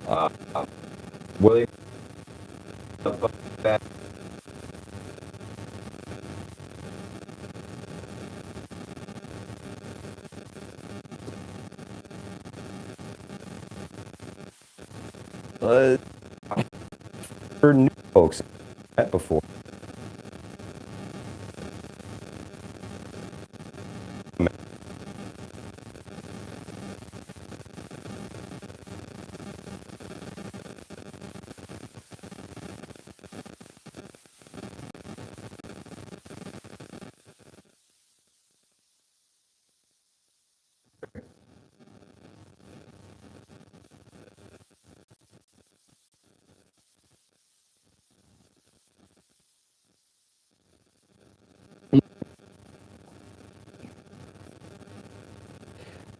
Uh, William, that uh, for new folks I've met before.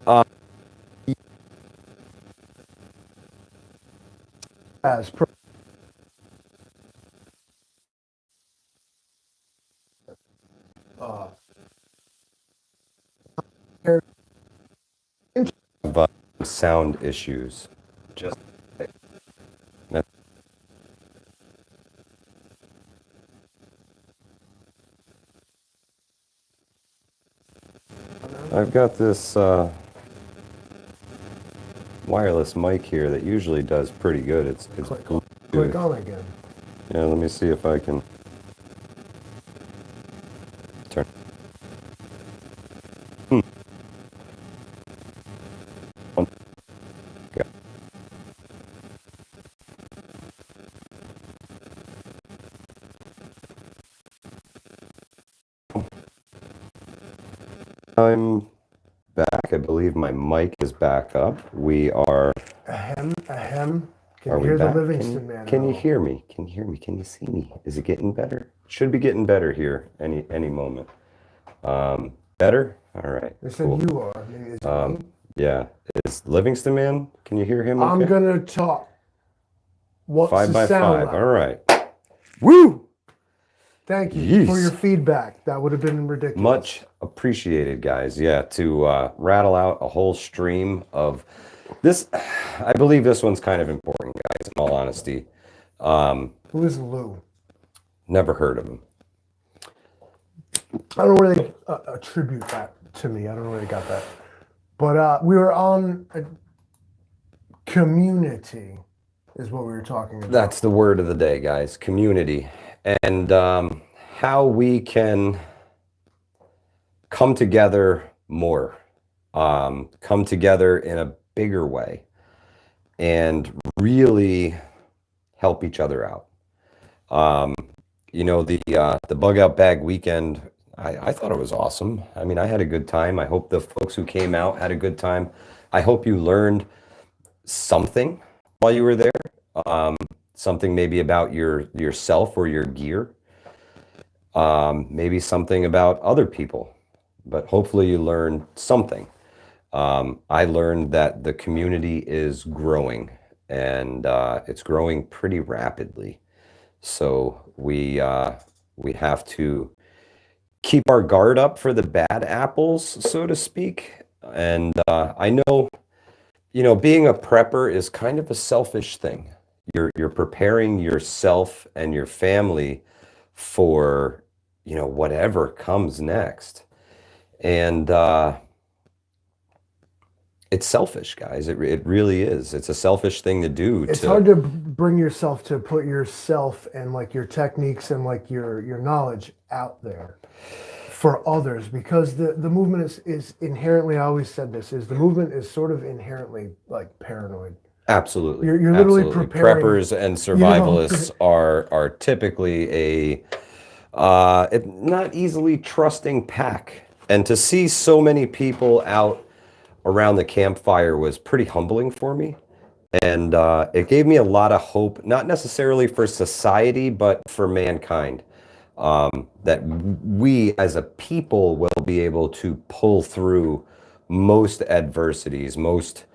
Uh, As per, uh, but sound issues. Just I've got this wireless mic here that usually does pretty good. It's click Bluetooth. on again. Yeah, let me see if I can turn. Hmm. Okay. I'm back. I believe my mic is back up. We are. Ahem, ahem. Can Are you we hear the back? Livingston man? Can you at all? hear me? Can you hear me? Can you see me? Is it getting better? Should be getting better here any moment. Better? All right. They said Cool. you are. Maybe it's me. Yeah. Is Livingston Man? Can you hear him? I'm Okay. gonna talk. What's Five the by sound five. like? All right. Woo! Thank you for your Yeesh. feedback. That would have been ridiculous. Much appreciated, guys. Yeah, to rattle out a whole stream of this. I believe this one's kind of important, guys, in all honesty. Who is Lou? Never heard of him. I don't know where they attribute that to me. I don't know where they got that. But we were on a community, is what we were talking about. That's the word of the day, guys. Community. And how we can come together more, come together in a bigger way, and really help each other out. The bug out bag weekend, I thought it was awesome. I mean, I had a good time. I hope the folks who came out had a good time. I hope you learned something while you were there. Something maybe about yourself or your gear. Maybe something about other people. But hopefully you learned something. I learned that the community is growing, and it's growing pretty rapidly. So we have to keep our guard up for the bad apples, so to speak. And I know, being a prepper is kind of a selfish thing. You're preparing yourself and your family for, whatever comes next. And it's selfish, guys. It really is. It's a selfish thing to do. It's hard to bring yourself to put yourself and like your techniques and like your knowledge out there for others, because the movement is inherently, I always said this, is the movement is sort of inherently like paranoid. Absolutely. You're literally Absolutely. preparing. Preppers and survivalists are typically a not easily trusting pack. And to see so many people out around the campfire was pretty humbling for me. And it gave me a lot of hope, not necessarily for society, but for mankind. That we as a people will be able to pull through most adversities, most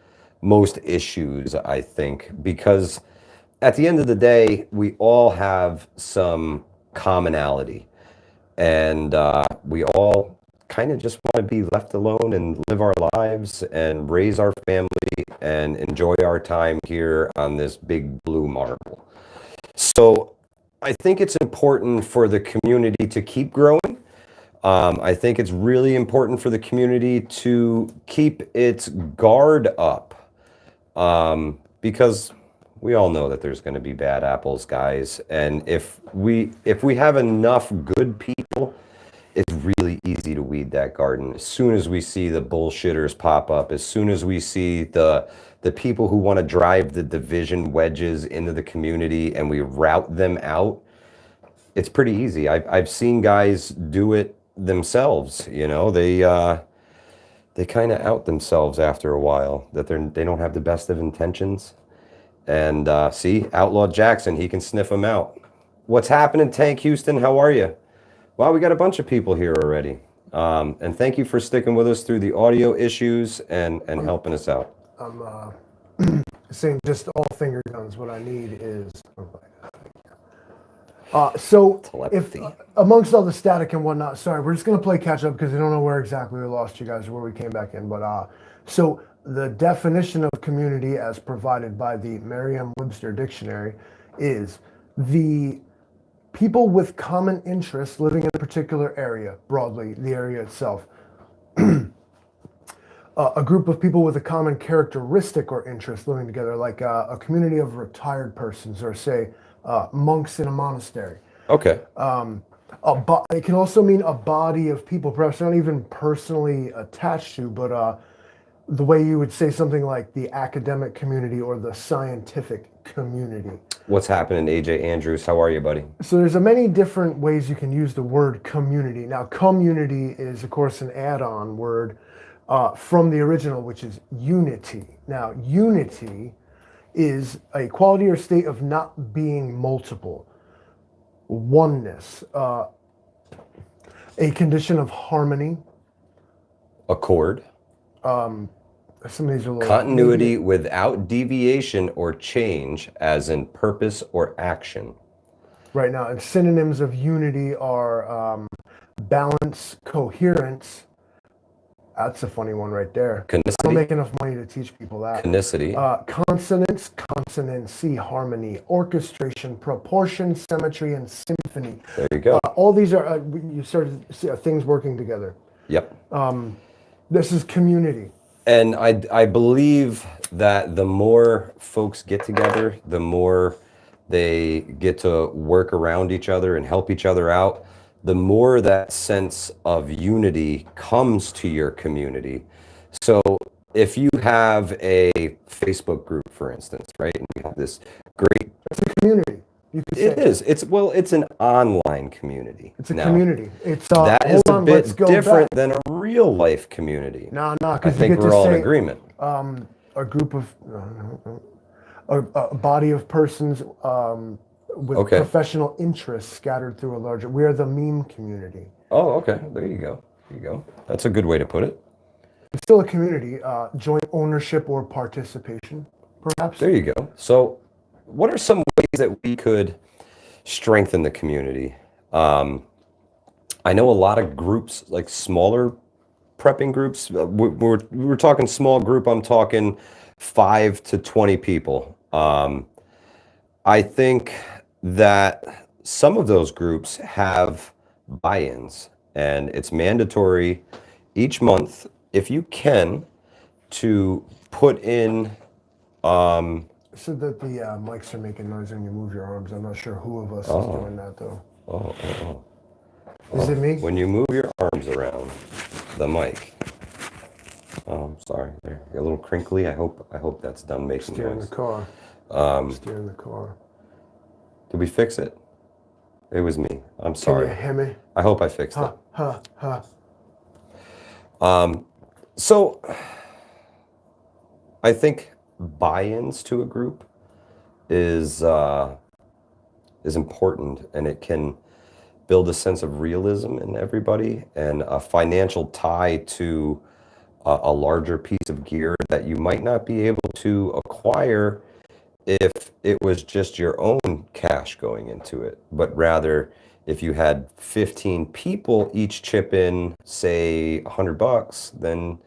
issues, I think, because at the end of the day, we all have some commonality, and we all kind of just want to be left alone and live our lives and raise our family and enjoy our time here on this big blue marble. So I think it's important for the community to keep growing. I think it's really important for the community to keep its guard up, because we all know that there's going to be bad apples, guys. And if we have enough good people, it's really easy to weed that garden. As soon as we see the bullshitters pop up, as soon as we see the people who want to drive the division wedges into the community and we route them out, it's pretty easy. I've seen guys do it themselves. You know, they kind of out themselves after a while that they don't have the best of intentions. And see, Outlaw Jackson, he can sniff them out. What's happening, Tank Houston? How are you? Wow, we got a bunch of people here already. And thank you for sticking with us through the audio issues and helping us out. I'm saying just all finger guns. What I need is. So if Telepathy. amongst all the static and whatnot, sorry, we're just gonna play catch up because I don't know where exactly we lost you guys or where we came back in. But so the definition of community as provided by the Merriam-Webster dictionary is the people with common interests living in a particular area, broadly the area itself. A group of people with a common characteristic or interest living together, like a community of retired persons, or say monks in a monastery. Okay. It can also mean a body of people, perhaps not even personally attached to, but the way you would say something like the academic community or the scientific community. What's happening, AJ Andrews? How are you, buddy? So there's a many different ways you can use the word community. Now, community is, of course, an add-on word from the original, which is unity. Now, unity is a quality or state of not being multiple. Oneness, a condition of harmony. Accord. Some of these are a little Continuity without deviation or change, as in purpose or action. right now. And synonyms of unity are balance, coherence. That's a funny one right there. I don't Conicity. make enough money to teach people that. Conicity. Consonance, consonancy, harmony, orchestration, proportion, symmetry, and symphony. There you go. All these are you started to see things working together. Yep. This is community. And I believe that the more folks get together, the more they get to work around each other and help each other out, the more that sense of unity comes to your community. So if you have a Facebook group, for instance, right, and you have this great, It's a community. You could say it is. It's an online community. It's a Now, community. It's that is hold a on, let's bit go different back. than a real life community. No, I because you think get to we're all in say agreement. a group of a body of persons with Okay. professional interests scattered through a larger. We are the meme community. Oh, okay. There you go. There you go. That's a good way to put it. It's still a community, joint ownership or participation, perhaps. There you go. So, what are some ways that we could strengthen the community? I know a lot of groups, like smaller prepping groups. We're talking small group. I'm talking 5 to 20 people. I think that some of those groups have buy-ins, and it's mandatory each month, if you can, to put in. So that the mics are making noise when you move your arms. I'm not sure who of us is Oh. doing that though. Oh. Is it me? When you move your arms around the mic. Oh, I'm sorry. They're a little crinkly. I hope that's done making Steering the noise. car. Steering the car. Did we fix it? It was me. I'm Can sorry. you hear me? I hope I fixed it. Ha. So I think buy-ins to a group is important, and it can build a sense of realism in everybody and a financial tie to a larger piece of gear that you might not be able to acquire if it was just your own cash going into it, but rather If you had 15 people each chip in, say $100, then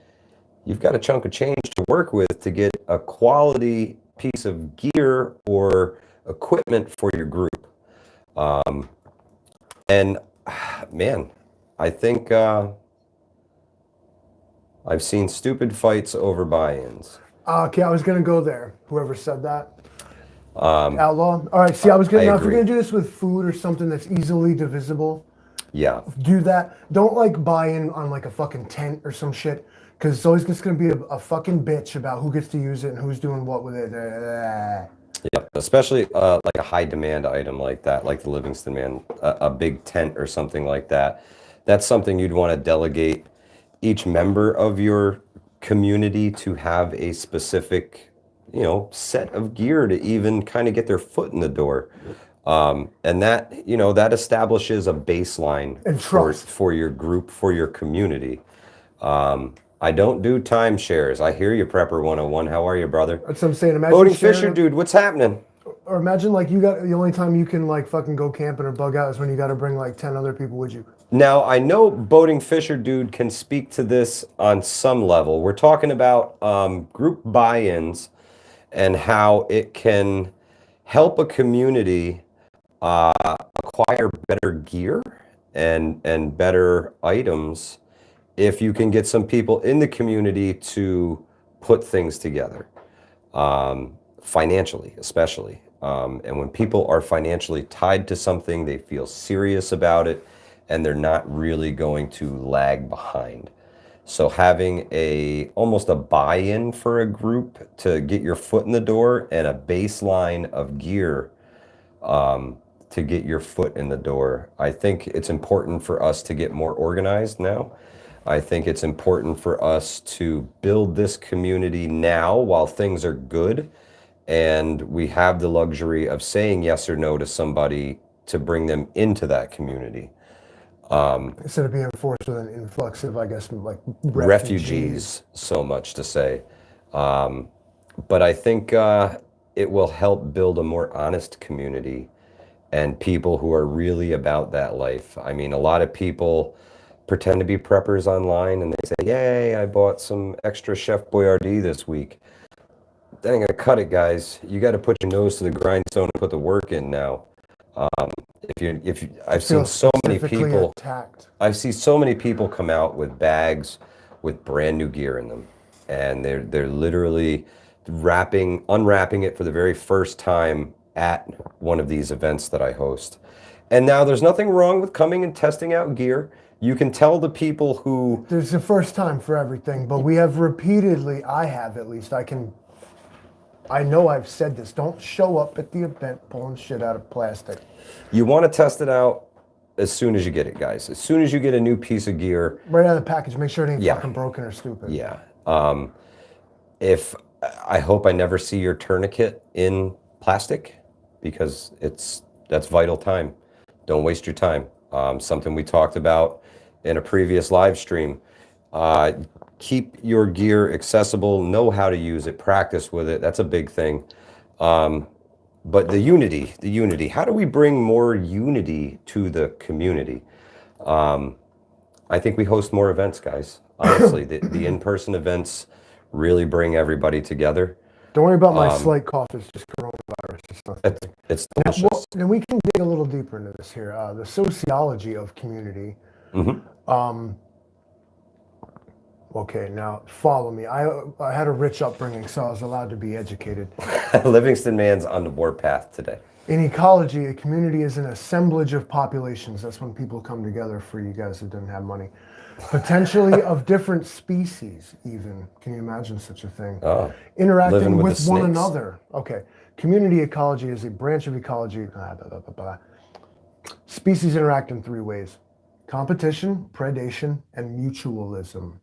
you've got a chunk of change to work with to get a quality piece of gear or equipment for your group. Um, and man, I think I've seen stupid fights over buy-ins. Okay, I was gonna go there. Whoever said that. Um, Outlaw. All right. See, I was gonna I now if you're agree. gonna do this with food or something that's easily divisible, Yeah, do that. Don't like buy in on like a fucking tent or some shit, because it's always just gonna be a fucking bitch about who gets to use it and who's doing what with it. yeah. Especially like a high demand item like that, like the Livingston Man, a big tent or something like that. That's something you'd want to delegate each member of your community to have a specific, set of gear to even kind of get their foot in the door. And that, that establishes a baseline And for trust. your group, for your community. I don't do timeshares. I hear you, Prepper 101. How are you, brother? That's what I'm saying. Imagine Boating sharing Fisher, a- dude, what's happening? Or imagine like you got the only time you can like fucking go camping or bug out is when you got to bring like 10 other people with you. Now, I know Boating Fisher, dude, can speak to this on some level. We're talking about group buy-ins and how it can help a community acquire better gear and better items if you can get some people in the community to put things together, financially, especially. And when people are financially tied to something, they feel serious about it, and they're not really going to lag behind. So having almost a buy-in for a group to get your foot in the door and a baseline of gear to get your foot in the door. I think it's important for us to get more organized now. I think it's important for us to build this community now while things are good and we have the luxury of saying yes or no to somebody to bring them into that community. Instead of being forced with an influx of, I guess, like Refugees, so much to say. But I think it will help build a more honest community and people who are really about that life. I mean, a lot of people pretend to be preppers online and they say, yay, I bought some extra Chef Boyardee this week. That ain't gonna cut it, guys. You got to put your nose to the grindstone and put the work in now. I've seen Feel so many specifically people. attacked. I see so many people come out with bags with brand new gear in them, and they're literally unwrapping it for the very first time at one of these events that I host. And now there's nothing wrong with coming and testing out gear. You can tell the people who There's a first time for everything, but we have repeatedly, I have at least, I know I've said this, don't show up at the event pulling shit out of plastic. you want to test it out as soon as you get it, guys. As soon as you get a new piece of gear, Right out of the package, make sure it ain't Yeah. fucking broken or stupid. yeah. If I hope I never see your tourniquet in plastic because that's vital time. Don't waste your time. Something we talked about in a previous live stream. Keep your gear accessible, know how to use it, practice with it. That's a big thing. But the unity, how do we bring more unity to the community? I think we host more events, guys. Honestly, the in-person events really bring everybody together. Don't worry about my slight cough, it's just coronavirus. It's nothing. It's Well, delicious. then we can dig a little deeper into this here. The sociology of community. Okay, now follow me. I had a rich upbringing, so I was allowed to be educated. Livingston Man's on the warpath today. In ecology, a community is an assemblage of populations. That's when people come together, for you guys that didn't have money. Potentially of different species, even. Can you imagine such a thing? Living Interacting with with the one snakes. another. Okay. Community ecology is a branch of ecology. Blah, blah, blah, blah. Species interact in three ways: competition, predation, and mutualism.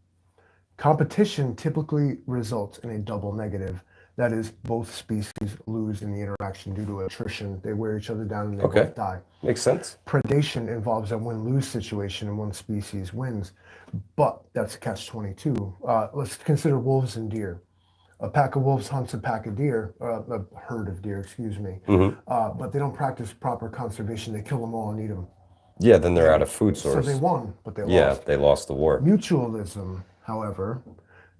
Competition typically results in a double negative. That is, both species lose in the interaction due to attrition. They wear each other down and they Okay. both die. Makes sense. Predation involves a win-lose situation and one species wins, but that's a catch-22. Let's consider wolves and deer. A pack of wolves hunts a pack of deer, a herd of deer, excuse me, but they don't practice proper conservation. They kill them all and eat them. Yeah, then they're out of food So source. they won, but they Yeah, lost. they lost the war. Mutualism, however,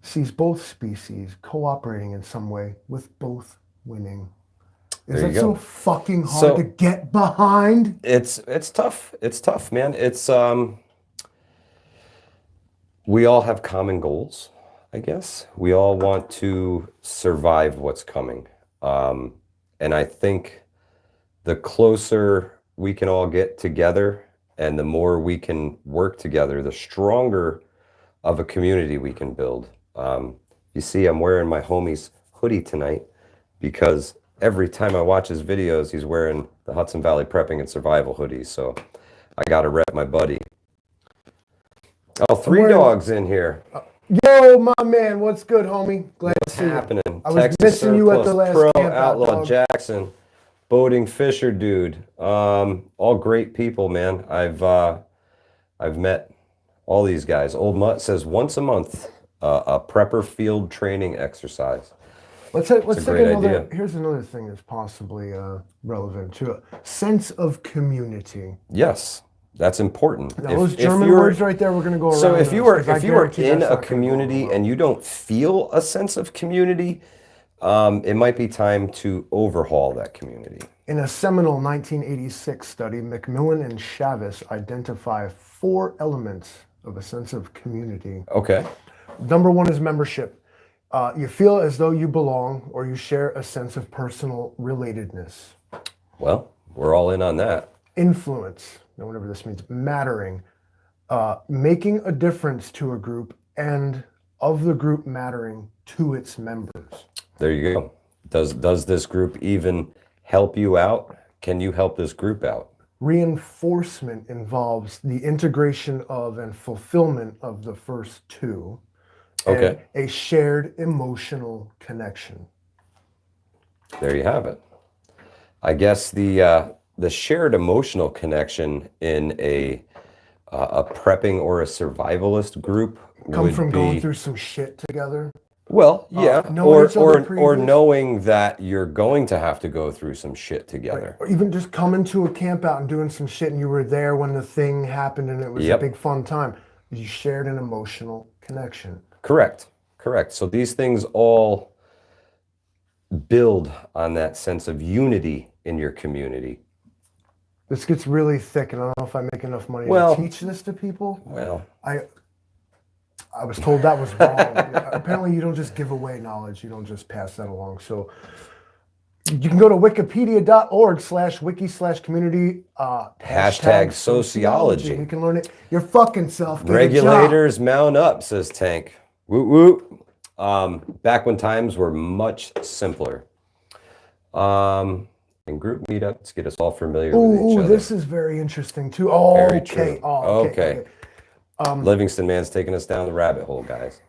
sees both species cooperating in some way with both winning. Is There you that so go. fucking hard to So get behind? it's tough. It's tough, man. We all have common goals, I guess. We all want to survive what's coming. And I think the closer we can all get together and the more we can work together, the stronger of a community we can build. You see, I'm wearing my homie's hoodie tonight because every time I watch his videos, he's wearing the Hudson Valley Prepping and Survival hoodie. So I got to rep my buddy. Oh, I'm three wearing- dogs in here. Yo, my man, what's good, homie? Glad What's to see you. happening? I was Texas missing you at the Surplus last Pro camp out, Outlaw dog. Jackson, Boating Fisher dude. All great people, man. I've met all these guys. Old Mutt says once a month, a prepper field training exercise. Let's take great another. idea. Here's another thing that's possibly relevant to a sense of community. Yes, that's important. Now, those German words right there, we're going to go around. So if those, you were 'cause I if you were guarantee in that's a not gonna go community over well. and you don't feel a sense of community, it might be time to overhaul that community. In a seminal 1986 study, McMillan and Chavez identify 4 elements of a sense of community. Okay. Number 1 is membership. You feel as though you belong or you share a sense of personal relatedness. Well, we're all in on that. Influence, now whatever this means, mattering, making a difference to a group and of the group mattering to its members. There you go. Does this group even help you out? Can you help this group out? Reinforcement involves the integration of and fulfillment of the first 2. Okay. And a shared emotional connection. There you have it. I guess the shared emotional connection in a prepping or a survivalist group Come would from be, going through some shit together. well, yeah, knowing each other or previous. knowing that you're going to have to go through some shit together. Or even just coming to a camp out and doing some shit and you were there when the thing happened and it was Yep. a big fun time. You shared an emotional connection. Correct. So these things all build on that sense of unity in your community. This gets really thick and I don't know if I make enough money Well- to teach this to people. Well, I was told that was wrong. Apparently you don't just give away knowledge, you don't just pass that along. So you can go to wikipedia.org/wiki/community Hashtag sociology. You can learn it your fucking self. Get a job. regulators mount up, says Tank. Woot woot. Back when times were much simpler. In group meetups, get us all familiar with each Ooh, other. this is very interesting too. Oh, Very okay. true. Oh, Okay. okay. Livingston Man's taking us down the rabbit hole, guys.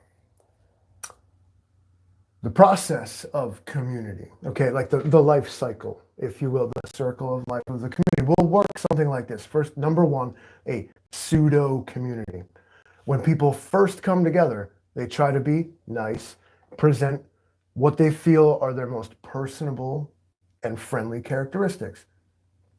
The process of community, okay, like the life cycle, if you will, the circle of life of the community will work something like this. First, number 1, a pseudo community. When people first come together, they try to be nice, present what they feel are their most personable and friendly characteristics.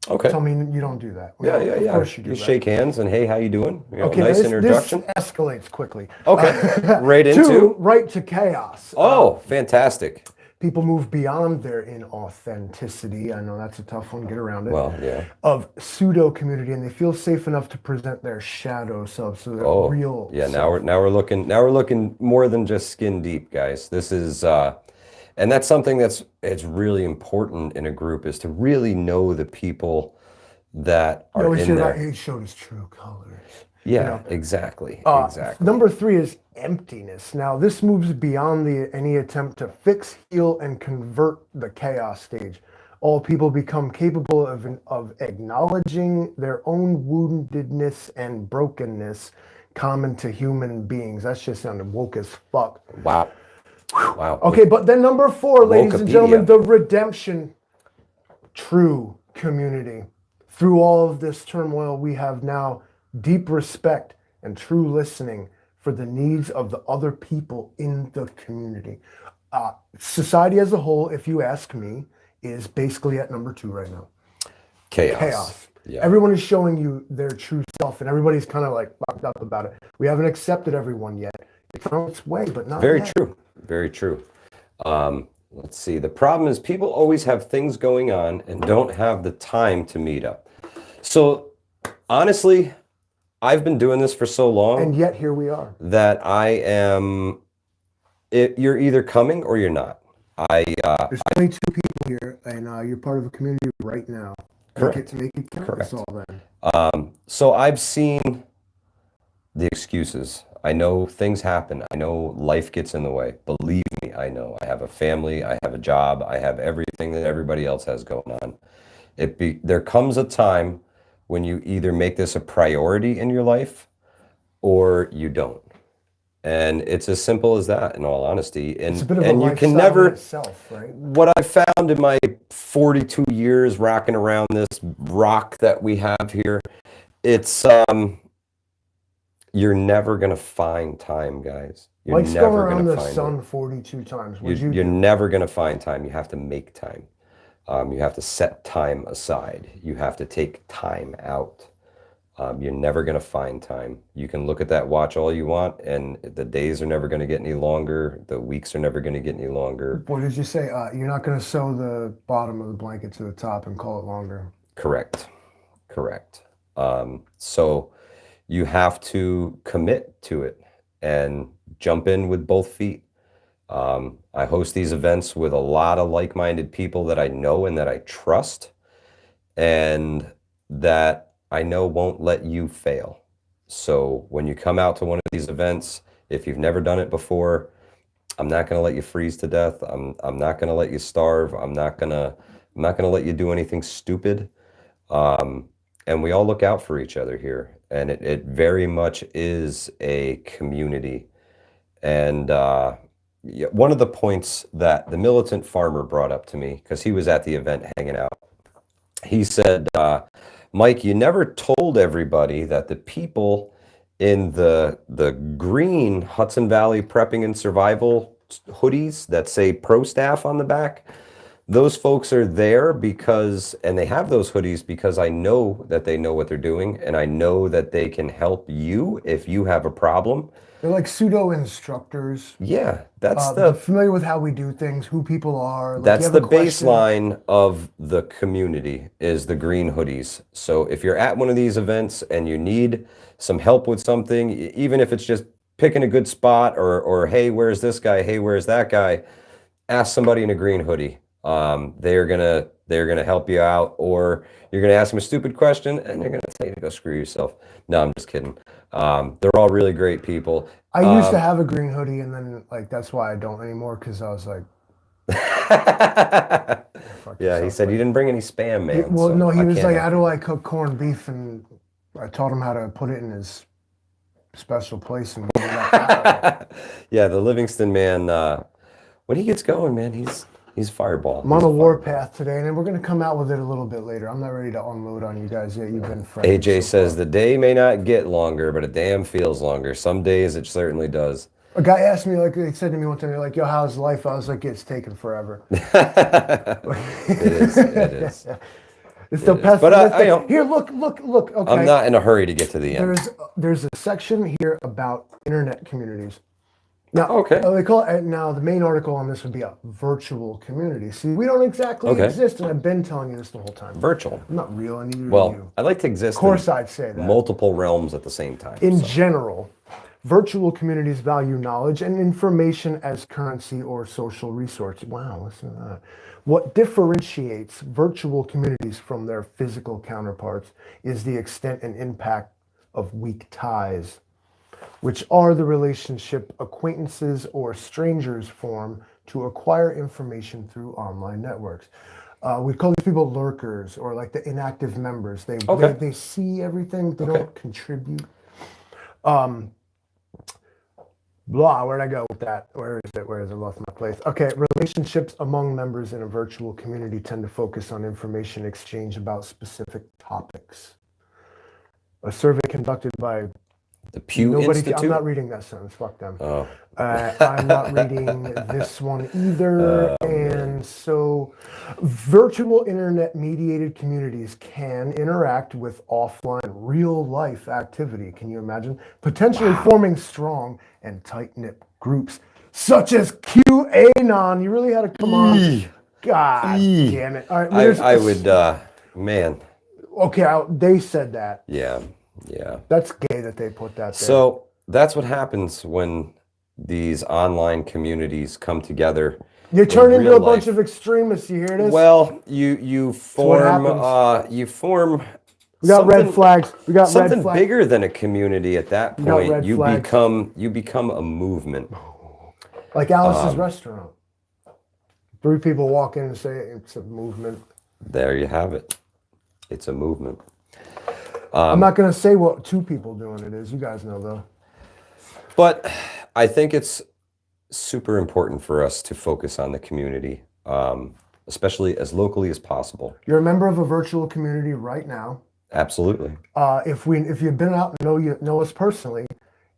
Okay. Tell me you don't do that. Yeah. Of course you do. You that. shake hands and hey, how you doing? You know, Okay, nice this introduction. escalates quickly. Okay. Right 2, into. right to chaos. Oh, fantastic. People move beyond their inauthenticity. I know that's a tough one, get around it. Well, yeah. Of pseudo community, and they feel safe enough to present their shadow self, so their Oh, real. yeah. self. Now we're looking more than just skin deep, guys. This is, and that's something it's really important in a group is to really know the people that You are always in hear there. about he showed his true colors. Yeah, exactly. Number 3 is emptiness. Now, this moves beyond any attempt to fix, heal, and convert the chaos stage. All people become capable of acknowledging their own woundedness and brokenness common to human beings. That's just sounded woke as fuck. Wow. Wow. Okay, but then number 4, ladies and Wokepedia. gentlemen, the redemption. True community. Through all of this turmoil, we have now deep respect and true listening for the needs of the other people in the community. Society as a whole, if you ask me, is basically at number 2 right now. chaos. Yeah. Everyone is showing you their true self, and everybody's kind of like fucked up about it. We haven't accepted everyone yet. It's on its way, but not Very yet. true. Very true. Let's see. The problem is people always have things going on and don't have the time to meet up. So honestly, I've been doing this for so long And yet here we are. that you're either coming or you're not. There's only two people here, and you're part of a community right now. Correct. Make it count. Correct. That's all then. So I've seen the excuses. I know things happen. I know life gets in the way. Believe me, I know. I have a family. I have a job. I have everything that everybody else has going on. There comes a time when you either make this a priority in your life or you don't. And it's as simple as that, in all honesty. And, It's a bit of a and you lifestyle can never, in itself, right? what I found in my 42 years rocking around this rock that we have here, it's, you're never going to find time, guys. You're Mike's going never around going to the find sun it. 42 times. What'd You're you do? never going to find time. You have to make time. You have to set time aside. You have to take time out. You're never going to find time. You can look at that watch all you want, and the days are never going to get any longer. The weeks are never going to get any longer. What did you say? You're not going to sew the bottom of the blanket to the top and call it longer. Correct. Correct. So you have to commit to it and jump in with both feet. I host these events with a lot of like-minded people that I know and that I trust, and that I know won't let you fail. So when you come out to one of these events, if you've never done it before, I'm not going to let you freeze to death. I'm not going to let you starve. I'm not going to let you do anything stupid. And we all look out for each other here. And it very much is a community. And one of the points that the militant farmer brought up to me, because he was at the event hanging out, he said, Mike, you never told everybody that the people in the green Hudson Valley Prepping and Survival hoodies that say pro staff on the back, those folks are there because, and they have those hoodies because I know that they know what they're doing, and I know that they can help you if you have a problem. They're like pseudo instructors. Yeah, that's They're familiar with how we do things, who people are. Like, that's you have the a question, baseline of the community is the green hoodies. So if you're at one of these events and you need some help with something, even if it's just picking a good spot or hey, where's this guy? Hey, where's that guy? Ask somebody in a green hoodie. They're gonna help you out, or you're gonna ask them a stupid question and they're gonna tell you to go screw yourself. No, I'm just kidding. They're all really great people. I used to have a green hoodie, and then like that's why I don't anymore, because I was like, yeah, he said you didn't bring any spam, man. well, so no, he I was can't like, help how do I cook corned beef? And I taught him how to put it in his special place and give it that power. Yeah, the Livingston man, when he gets going, man, he's fireball. I'm on a warpath today, and then we're going to come out with it a little bit later. I'm not ready to unload on you guys yet. You've been friends. AJ says the day may not get longer, but it damn feels longer. Some days it certainly does. A guy asked me, like, they said to me one time, they're like, yo, how's life? I was like, it's taking forever. It is. It's the is. But here, look. Okay. I'm not in a hurry to get to the end. There's a section here about internet communities. Now, Okay. They call it, now the main article on this would be a virtual community. See, we don't exactly exist, and I've been telling you this the whole time. Virtual. I'm not real, and neither are Well, you. I like to exist Of course, in I'd say that. multiple realms at the same time. In general, virtual communities value knowledge and information as currency or social resource. Wow, listen to that. What differentiates virtual communities from their physical counterparts is the extent and impact of weak ties, which are the relationship acquaintances or strangers form to acquire information through online networks. We call these people lurkers, or like the inactive members. They see everything, they don't contribute. Where'd I go with that? Where is it? Where is it? Lost my place. Okay, relationships among members in a virtual community tend to focus on information exchange about specific topics. A survey conducted by The Pew Nobody. Institute? I'm not reading that sentence. Fuck them. Oh. I'm not reading this one either. And so virtual internet mediated communities can interact with offline real life activity. Can you imagine? Potentially forming strong and tight-knit groups such as QAnon. You really had to come on. God damn it. All right. I would, man. Okay, they said that. Yeah. That's gay that they put that there. So that's what happens when these online communities come together. You turn into a bunch of extremists. You hear this? Well, you form We got red flags. We got something red flags. bigger than a community at that point. You flags. become a movement. Like Alice's restaurant. 3 people walk in and say it's a movement. There you have it. It's a movement. I'm not going to say what 2 people doing it is. You guys know though. But I think it's super important for us to focus on the community, especially as locally as possible. You're a member of a virtual community right now. Absolutely. If you've been out and know us personally,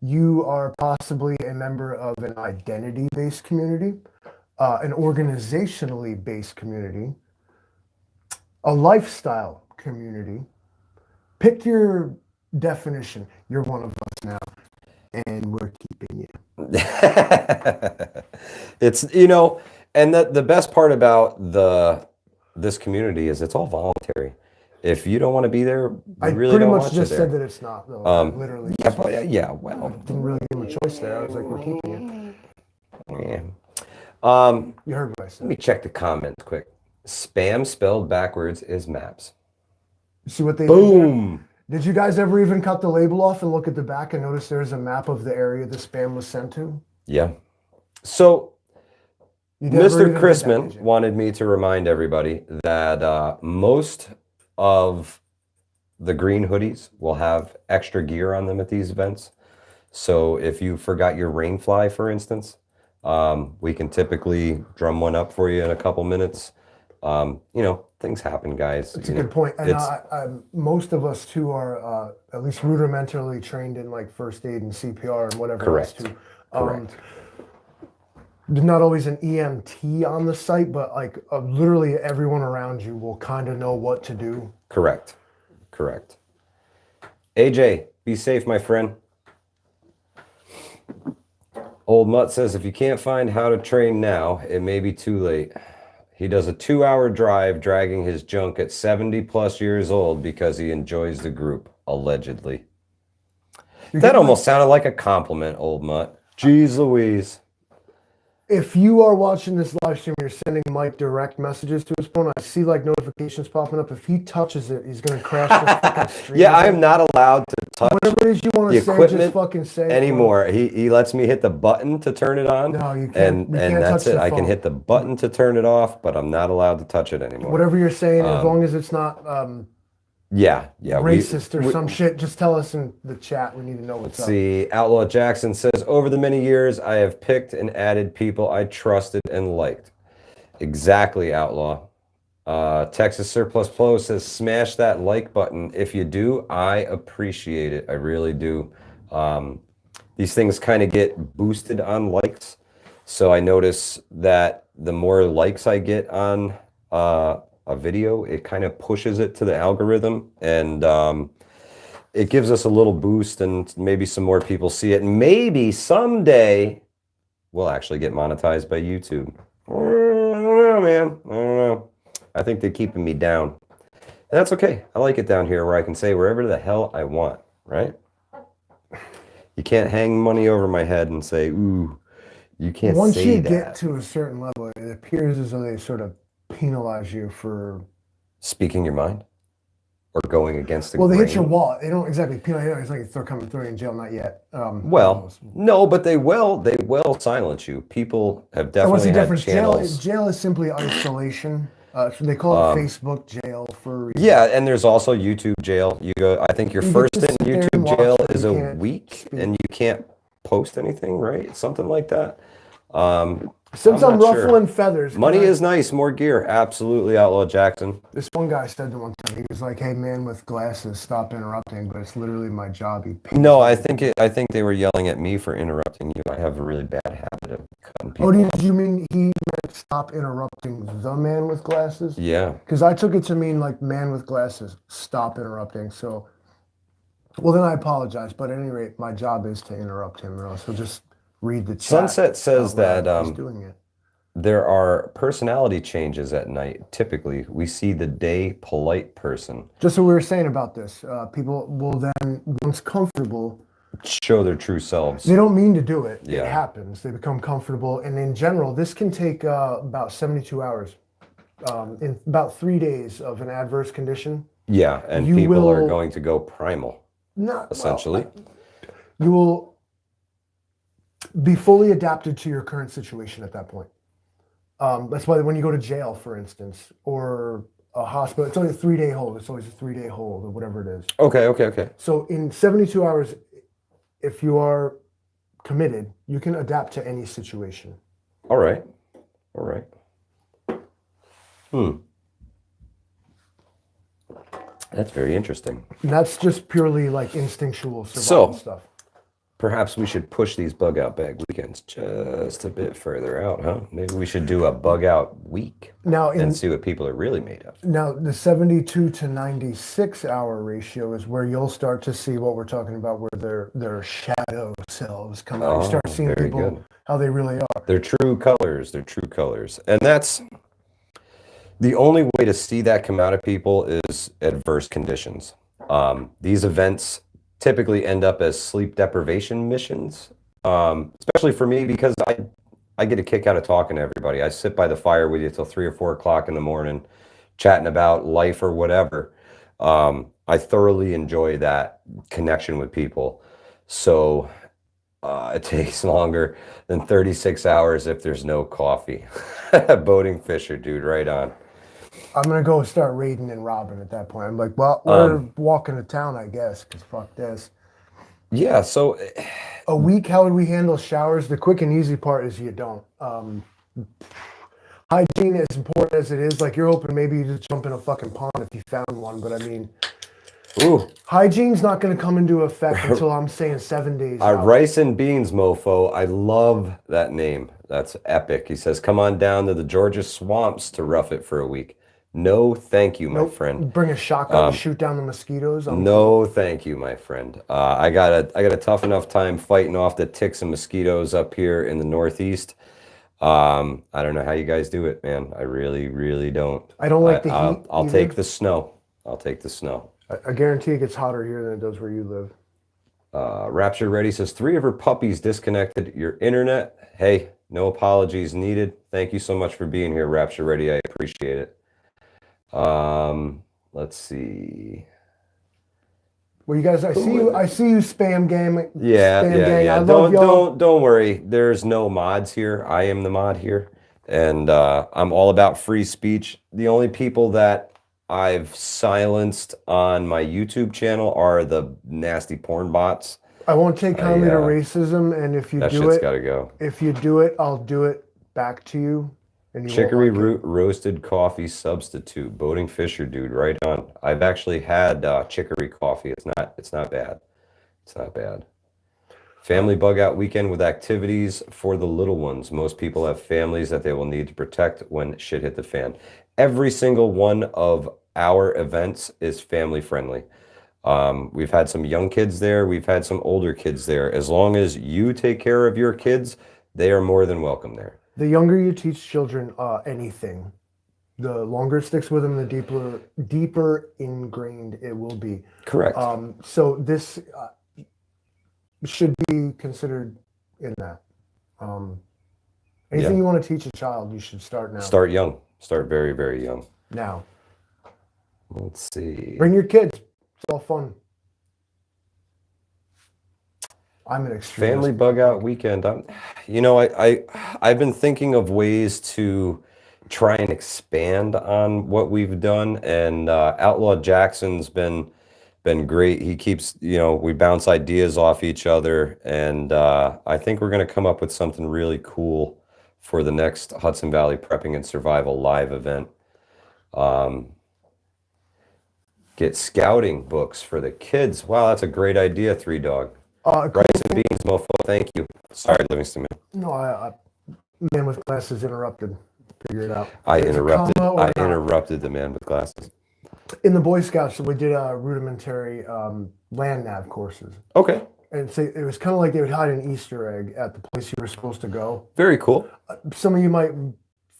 you are possibly a member of an identity-based community, an organizationally based community, a lifestyle community. Pick your definition. You're one of us now, and we're keeping you. It's, and the best part about this community is it's all voluntary. If you don't want to be there, I really pretty don't much want you just there. said that it's not, though. Literally. Yeah, but, yeah, well. Didn't really give him a choice there. I was like, we're keeping you. Yeah. You heard what I said. Let me check the comments quick. Spam spelled backwards is maps. You see what they Boom. did? Did you guys ever even cut the label off and look at the back and notice there's a map of the area the spam was sent to? Yeah. So Mr. Chrisman that, wanted me to remind everybody that most of the green hoodies will have extra gear on them at these events. So if you forgot your rain fly, for instance, we can typically drum one up for you in a couple minutes. Things happen, guys. That's a good point. And most of us too are at least rudimentarily trained in like first aid and CPR and whatever Correct. else too. Correct. There's not always an EMT on the site, but like literally everyone around you will kind of know what to do. Correct. AJ, be safe, my friend. Old Mutt says, if you can't find how to train now, it may be too late. He does a 2-hour drive dragging his junk at 70 plus years old because he enjoys the group, allegedly. That almost sounded like a compliment, Old Mutt. Jeez Louise. If you are watching this live stream, you're sending Mike direct messages to his phone. I see like notifications popping up. If he touches it, he's going to crash the fucking stream. Yeah, I am not allowed to touch whatever it is you want the to say, equipment just fucking say it. anymore. He lets me hit the button to turn it on. No, you can't. And that's touch it. the I can phone. hit the button to turn it off, but I'm not allowed to touch it anymore. Whatever you're saying, as long as it's not Yeah. racist or some shit, just tell us in the chat. We need to know what's up. See, Outlaw Jackson says, over the many years, I have picked and added people I trusted and liked. Exactly, Outlaw. Texas Surplus Pro says, smash that like button. If you do, I appreciate it. I really do. These things kind of get boosted on likes. So I notice that the more likes I get on a video, it kind of pushes it to the algorithm, and it gives us a little boost, and maybe some more people see it, and maybe someday we'll actually get monetized by YouTube. I don't know, man. I don't know. I think they're keeping me down. And that's okay. I like it down here where I can say wherever the hell I want, right? You can't hang money over my head and say, ooh, you can't Once say you that. get to a certain level, it appears as though they sort of penalize you for Speaking your mind or going against the they grain. hit your wall. They don't exactly penalize. It's like they're coming through in jail, not yet. Well, no, but they will silence you. People have what's definitely the had difference? channels. Jail is simply isolation. So they call it Facebook jail for. Yeah, and there's also YouTube jail. You go. I think your You first get to in sit there and YouTube watch, jail but is you a can't week, speak. and you can't post anything, right? Something like that. Since I'm I'm not sure. ruffling feathers, can Money I- is nice, more gear. Absolutely, Outlaw Jackson. This one guy said to one time, he was like, "Hey, man with glasses, stop interrupting." But it's literally my job. He pays No, me. I think they were yelling at me for interrupting you. I have a really bad habit of cutting Oh, people. do you mean he meant stop interrupting the man with glasses? Yeah. Because I took it to mean like man with glasses, stop interrupting. So, well, then I apologize. But at any rate, my job is to interrupt him, or else he'll just read the chat. Sunset says out loud that if he's doing it. there are personality changes at night. Typically, we see the day polite person Just what we were saying about this, people will then, once comfortable, show their true selves. they don't mean to do it. Yeah. It happens. They become comfortable, and in general, this can take about 72 hours. In about 3 days of an adverse condition, Yeah, and You people are will- going to go primal, not essentially. you will be fully adapted to your current situation at that point. That's why when you go to jail, for instance, or a hospital, it's only a 3-day hold. It's always a 3-day hold or whatever it is. Okay. So in 72 hours, if you are committed, you can adapt to any situation. All right. That's very interesting. And that's just purely like instinctual survival stuff. Perhaps we should push these bug out bag weekends just a bit further out, huh? Maybe we should do a bug out week Now, and see what people are really made of. Now, the 72 to 96 hour ratio is where you'll start to see what we're talking about, where their shadow selves come out. You start seeing very people good. how they really are. Their true colors, And that's the only way to see that come out of people is adverse conditions. These events typically end up as sleep deprivation missions, especially for me because I get a kick out of talking to everybody. I sit by the fire with you till 3 or 4 o'clock in the morning, chatting about life or whatever. I thoroughly enjoy that connection with people. So it takes longer than 36 hours if there's no coffee. Boating Fisher, dude, right on. I'm gonna go start raiding and robbing at that point. I'm like, well, we're walking to town, I guess, because fuck this. Yeah, so A week, how would we handle showers? The quick and easy part is you don't. Hygiene, as important as it is, like you're hoping maybe you just jump in a fucking pond if you found one, but I mean, hygiene's not going to come into effect until I'm saying 7 days out. Rice and Beans mofo, I love that name. That's epic. He says, come on down to the Georgia swamps to rough it for a week. No, thank you, my friend. Bring a shotgun to shoot down the mosquitoes. No, thank you, my friend. I got a tough enough time fighting off the ticks and mosquitoes up here in the Northeast. I don't know how you guys do it, man. I really, really don't. I don't like the heat. I'll take the snow. I'll take the snow. I guarantee it gets hotter here than it does where you live. Rapture Ready says 3 of her puppies disconnected your internet. Hey, no apologies needed. Thank you so much for being here, Rapture Ready. I appreciate it. Let's see. Well, you guys, I see you spam game. Yeah. I love y'all. Don't worry. There's no mods here. I am the mod here, and I'm all about free speech. The only people that I've silenced on my YouTube channel are the nasty porn bots. I won't take kindly to racism, and if you That do shit's it, gotta go. if you do it, I'll do it back to you. And you Chicory won't like root roasted coffee substitute. Boating Fisher, dude, right on. I've actually had chicory coffee. It's not bad. It's not bad. Family bug out weekend with activities for the little ones. Most people have families that they will need to protect when shit hit the fan. Every single one of our events is family friendly. We've had some young kids there. We've had some older kids there. As long as you take care of your kids, they are more than welcome there. The younger you teach children anything, the longer it sticks with them, the deeper ingrained it will be. Correct. So this should be considered in that. Anything you want to teach a child, you should start now. Start young. Start very, very young. Now. Let's see. Bring your kids. It's all fun. I'm an extremist. Family bug out weekend. I've been thinking of ways to try and expand on what we've done, and Outlaw Jackson's been great. He keeps, we bounce ideas off each other, and I think we're going to come up with something really cool for the next Hudson Valley Prepping and Survival live event. Get scouting books for the kids. Wow, that's a great idea, Three Dog. Rice and beans, mofo. Thank you. Sorry, Livingston Man. No, man with glasses interrupted. Figure it out. I interrupted the man with glasses. In the Boy Scouts, we did rudimentary land nav courses. Okay. And so it was kind of like they would hide an Easter egg at the place you were supposed to go. Very cool. Some of you might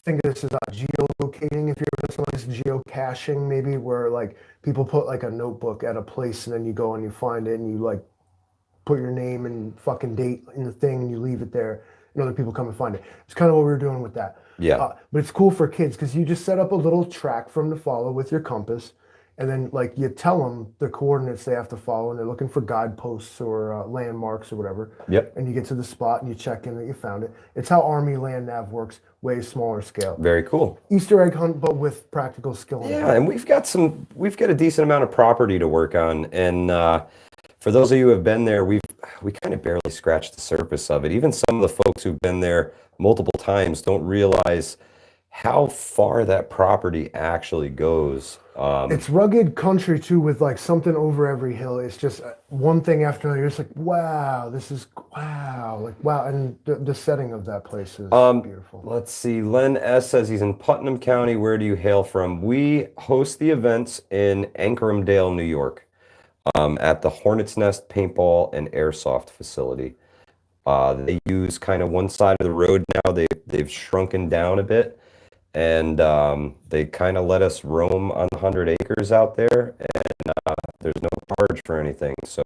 think this is geolocating, if you're doing something like geocaching, maybe, where like people put like a notebook at a place and then you go and you find it and you like put your name and fucking date in the thing and you leave it there and other people come and find it. It's kind of what we were doing with that. Yeah. But it's cool for kids because you just set up a little track for them to follow with your compass. And then like you tell them the coordinates they have to follow and they're looking for guideposts or landmarks or whatever. Yep. And you get to the spot and you check in that you found it. It's how Army land nav works, way smaller scale. Very cool. Easter egg hunt, but with practical skill. Yeah, and we've got a decent amount of property to work on. And for those of you who have been there, we kind of barely scratched the surface of it. Even some of the folks who've been there multiple times don't realize how far that property actually goes. It's rugged country too, with like something over every hill. It's just one thing after another. You're just like, wow, this is wow, like wow, and the setting of that place is beautiful. Let's see. Len S says he's in Putnam County. Where do you hail from? We host the events in Ancramdale, New York, at the Hornet's Nest Paintball and Airsoft facility. They use kind of one side of the road now. They've shrunken down a bit. And they kind of let us roam on 100 acres out there, and there's no charge for anything. So,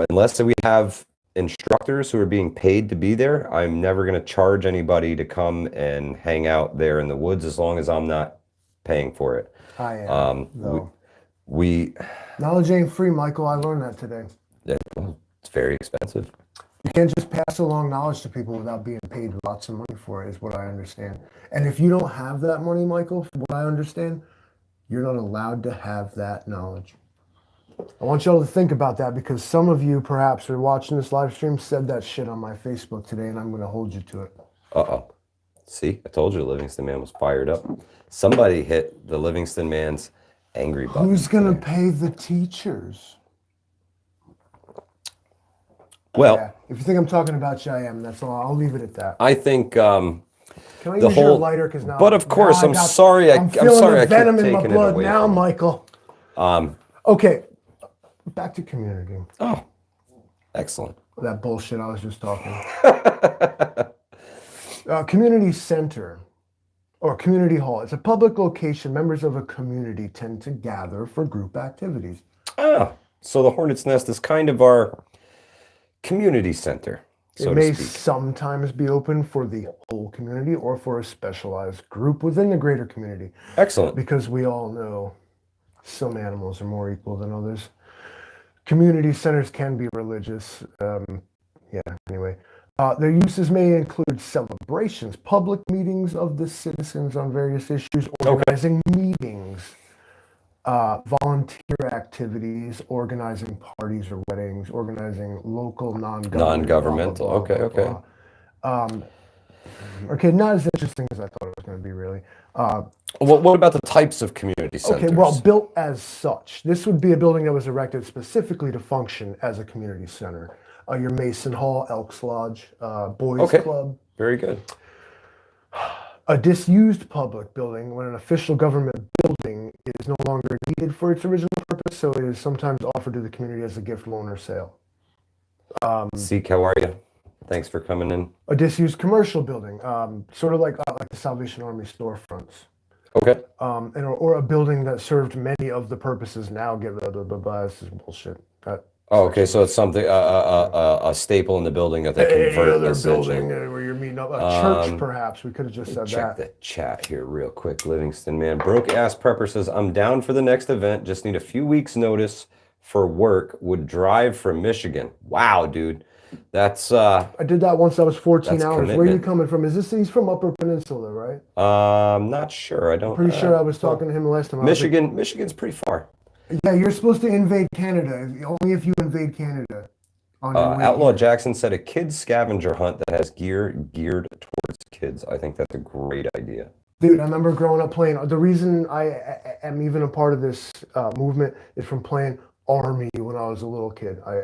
unless we have instructors who are being paid to be there, I'm never going to charge anybody to come and hang out there in the woods as long as I'm not paying for it. I am. We knowledge ain't free, Michael. I learned that today. It's very expensive. You can't just pass along knowledge to people without being paid lots of money for it, is what I understand. And if you don't have that money, Michael, from what I understand, you're not allowed to have that knowledge. I want y'all to think about that, because some of you perhaps are watching this live stream said that shit on my Facebook today, and I'm going to hold you to it. Uh-oh. See, I told you the Livingston Man was fired up. Somebody hit the Livingston Man's angry button. Who's going to pay the teachers? Well, yeah. If you think I'm talking about you, I am. That's all. I'll leave it at that. I think Can I use your lighter? Because now, but of course, I'm sorry. I'm feeling sorry. the I venom keep in my taking blood it away now, from you. Michael. Okay, back to community. Oh, excellent. That bullshit I was just talking. Community center or community hall. It's a public location. Members of a community tend to gather for group activities. So the Hornet's Nest is kind of our community center, so it may to speak. sometimes be open for the whole community or for a specialized group within the greater community. Excellent. Because we all know some animals are more equal than others. Community centers can be religious. Anyway. Their uses may include celebrations, public meetings of the citizens on various issues, organizing meetings, volunteer activities, organizing parties or weddings, organizing local non-governmental. Okay. Okay, not as interesting as I thought it was going to be, really. What about the types of community centers? Okay, well, built as such. This would be a building that was erected specifically to function as a community center. Your Mason Hall, Elks Lodge, Boys Club. Very good. A disused public building when an official government building is no longer needed for its original purpose, so it is sometimes offered to the community as a gift, loan, or sale. Zeke, how are you? Thanks for coming in. A disused commercial building, sort of like the Salvation Army storefronts. Okay. Or a building that served many of the purposes now. This is bullshit. Okay, so it's something a staple in the building that they convert. Another building where you're meeting up. A church, perhaps. We could have just said check that. the chat here real quick. Livingston Man, broke ass prepper says, I'm down for the next event. Just need a few weeks notice for work. Would drive from Michigan. Wow, dude. That's I did that once. I was 14 hours. Commitment. Where are you coming from? He's from Upper Peninsula, right? I'm not sure. Pretty sure I was talking to him last time. Michigan's pretty far. Yeah, you're supposed to invade Canada. Only if you invade Canada. Outlaw Jackson said a kid's scavenger hunt that has gear geared towards kids. I think that's a great idea. Dude, I remember growing up playing. The reason I am even a part of this movement is from playing Army when I was a little kid. I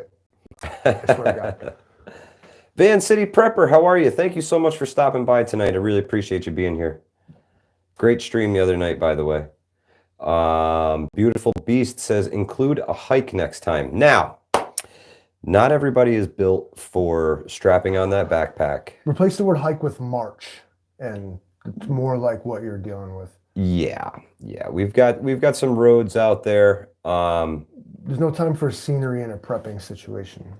swear to God. Van City Prepper, how are you? Thank you so much for stopping by tonight. I really appreciate you being here. Great stream the other night, by the way. Beautiful Beast says, include a hike next time. Now, not everybody is built for strapping on that backpack. Replace the word hike with march, and it's more like what you're dealing with. Yeah. We've got some roads out there. There's no time for scenery in a prepping situation.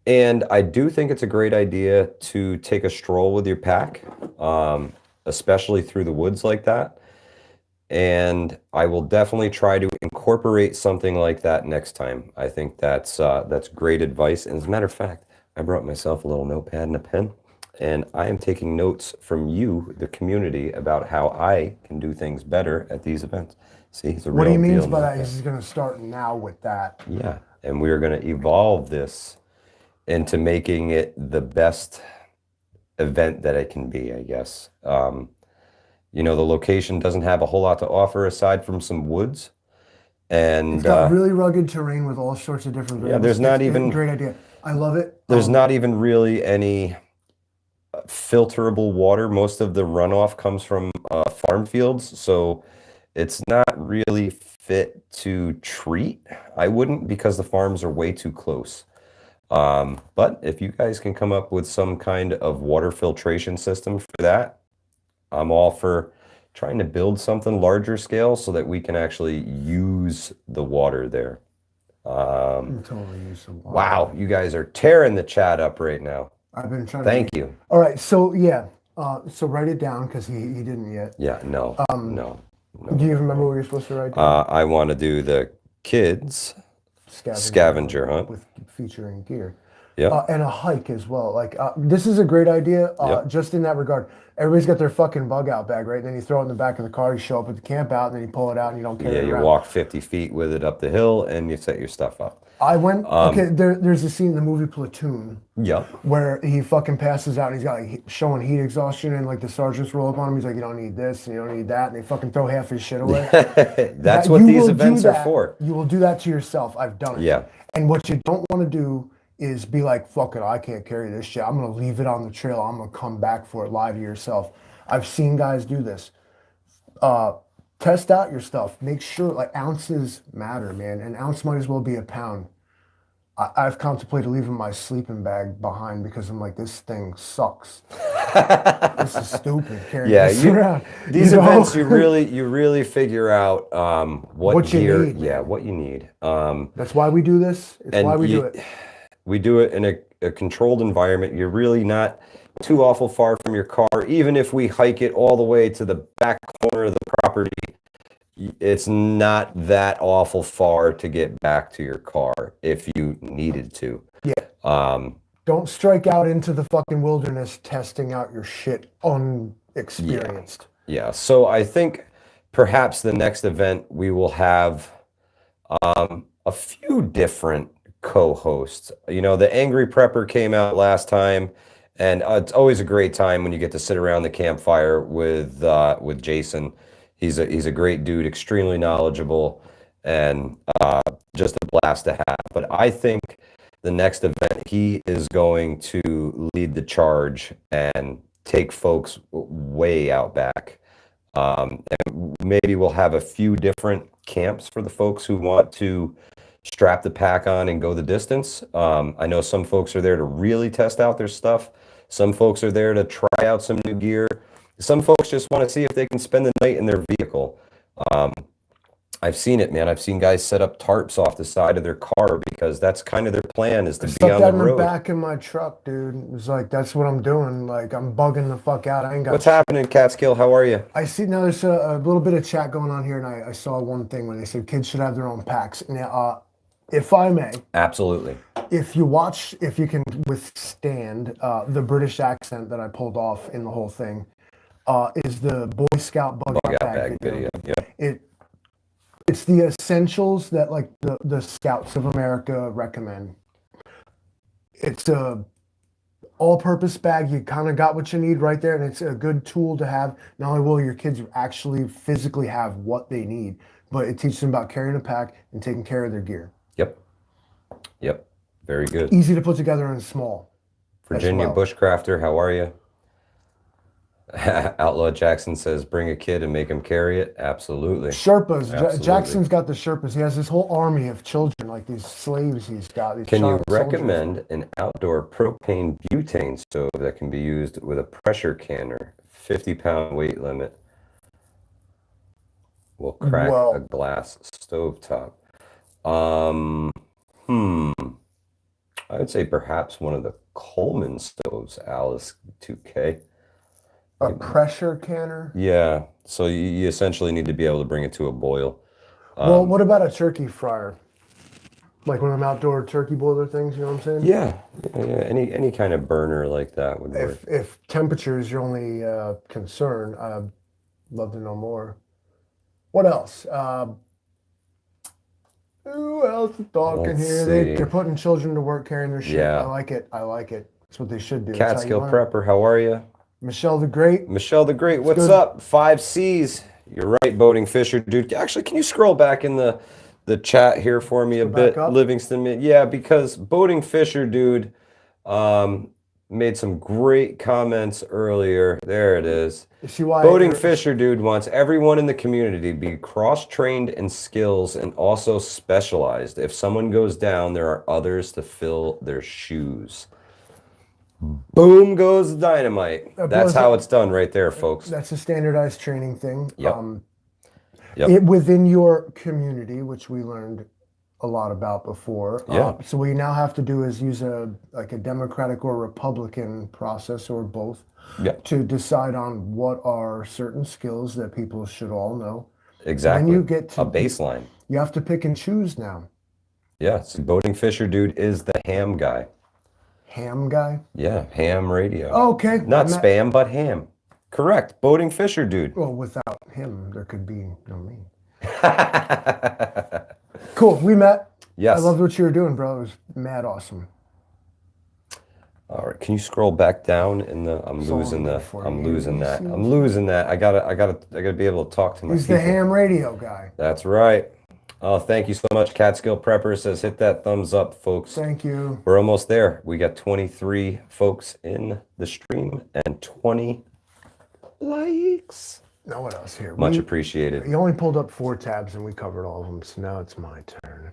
And I do think it's a great idea to take a stroll with your pack, especially through the woods like that. And I will definitely try to incorporate something like that next time. I think that's great advice. And as a matter of fact, I brought myself a little notepad and a pen, and I am taking notes from you, the community, about how I can do things better at these events. See, it's a What real he means deal by that notepad. is he's going to start now with that. Yeah, and we're going to evolve this into making it the best event that it can be, I guess. The location doesn't have a whole lot to offer aside from some woods. And It's got really rugged terrain with all sorts of different variables. there's not It's even a great idea. I love it. There's not even really any filterable water. Most of the runoff comes from farm fields, so it's not really fit to treat. I wouldn't, because the farms are way too close. But if you guys can come up with some kind of water filtration system for that, I'm all for trying to build something larger scale so that we can actually use the water there. Totally use some water. Wow, you guys are tearing the chat up right now. I've been trying Thank you. All right, so yeah, so write it down because he didn't yet. Yeah, no. Do you remember what you're supposed to write down? I want to do the kids scavenger hunt with featuring gear. Yeah. And a hike as well. Like this is a great idea. Yep. Just in that regard, everybody's got their fucking bug out bag, right? Then you throw it in the back of the car. You show up at the camp out, and then you pull it out, and you don't carry it you around. walk 50 feet with it up the hill, and you set your stuff up. I went. Okay, there's a scene in the movie Platoon. Yep. Where he fucking passes out, and he's got like showing heat exhaustion, and like the sergeants roll up on him. He's like, "You don't need this, and you don't need that," and they fucking throw half his shit away. That's what these events are for. You will do that to yourself. I've done it. Yeah. And what you don't want to do is be like, fuck it, I can't carry this shit. I'm going to leave it on the trail. I'm going to come back for it. Lie to yourself. I've seen guys do this. Test out your stuff. Make sure, like, ounces matter, man. An ounce might as well be a pound. I've contemplated leaving my sleeping bag behind because I'm like, this thing sucks. This is stupid carrying this around. These events, you really figure out what gear, you need. What you need. That's why we do this. It's why we do it. We do it in a controlled environment. You're really not too awful far from your car. Even if we hike it all the way to the back corner of the property, it's not that awful far to get back to your car if you needed to. Yeah. Don't strike out into the fucking wilderness testing out your shit unexperienced. Yeah. So I think perhaps the next event we will have a few different co-hosts. The Angry Prepper came out last time, and it's always a great time when you get to sit around the campfire with Jason. He's a great dude, extremely knowledgeable, and just a blast to have. But I think the next event, he is going to lead the charge and take folks way out back. And maybe we'll have a few different camps for the folks who want to strap the pack on and go the distance. I know some folks are there to really test out their stuff. Some folks are there to try out some new gear. Some folks just want to see if they can spend the night in their vehicle. I've seen it, man. I've seen guys set up tarps off the side of their car because that's kind of their plan, is to be on the road. I stuck that in the back of my truck, dude. It was like, that's what I'm doing. Like, I'm bugging the fuck out. I ain't got. What's happening, Catskill? How are you? I see now there's a little bit of chat going on here, and I saw one thing where they said kids should have their own packs. Now, if I may. Absolutely. If you can withstand the British accent that I pulled off in the whole thing, is the Boy Scout bug out bag video. Yeah. It's the essentials that like the Scouts of America recommend. It's all-purpose bag. You kind of got what you need right there, and it's a good tool to have. Not only will your kids actually physically have what they need, but it teaches them about carrying a pack and taking care of their gear. Yep. Yep. Very good. Easy to put together and small. Virginia well. Bushcrafter, how are you? Outlaw Jackson says, bring a kid and make him carry it. Absolutely. Sherpas. Absolutely. Jackson's got the Sherpas. He has this whole army of children, like these slaves he's got. These Can you child soldiers. recommend an outdoor propane butane stove that can be used with a pressure canner? 50-pound weight limit will crack Well- a glass stovetop. I would say perhaps one of the Coleman stoves, Alice 2K. A pressure canner? Yeah, so you essentially need to be able to bring it to a boil. Well, what about a turkey fryer? Like one of them outdoor turkey boiler things, you know what I'm saying? Yeah. Any kind of burner like that would work. If temperature is your only concern, I'd love to know more. What else? Who else is talking Let's here? see. They're putting children to work carrying their shit. Yeah. I like it. That's what they should do. That's how you Catskill learn. Prepper, how are you? Michelle the Great. Michelle the Great, what's good. up? 5Cs. You're right, Boating Fisher, dude. Actually, can you scroll back in the chat here for me a Go bit, back up. Livingston? Yeah, because Boating Fisher, dude, made some great comments earlier. There it is. You see why? Boating Fisher, dude, wants everyone in the community to be cross-trained in skills and also specialized. If someone goes down, there are others to fill their shoes. Boom goes dynamite. That's how it's done right there, folks. That's a standardized training thing. Yep. Yep. Within your community, which we learned a lot about before. Yeah. So what you now have to do is use a Democratic or Republican process or both Yep. to decide on what are certain skills that people should all know. Exactly. you get to- a baseline. You have to pick and choose now. Yeah, so Boating Fisher, dude, is the ham guy. Ham guy? Yeah, ham radio. Okay. Not spam, but ham. Correct. Boating Fisher, dude. Well, without him, there could be no me. Cool. We met. Yes. I loved what you were doing, bro. It was mad awesome. All right. Can you scroll back down in the? I'm losing that. I gotta be able to talk to my He's people. the ham radio guy. That's right. Oh, thank you so much. Catskill Prepper says, hit that thumbs up, folks. Thank you. We're almost there. We got 23 folks in the stream and 20 likes. Now what else here? Much appreciated. You only pulled up 4 tabs and we covered all of them, so now it's my turn.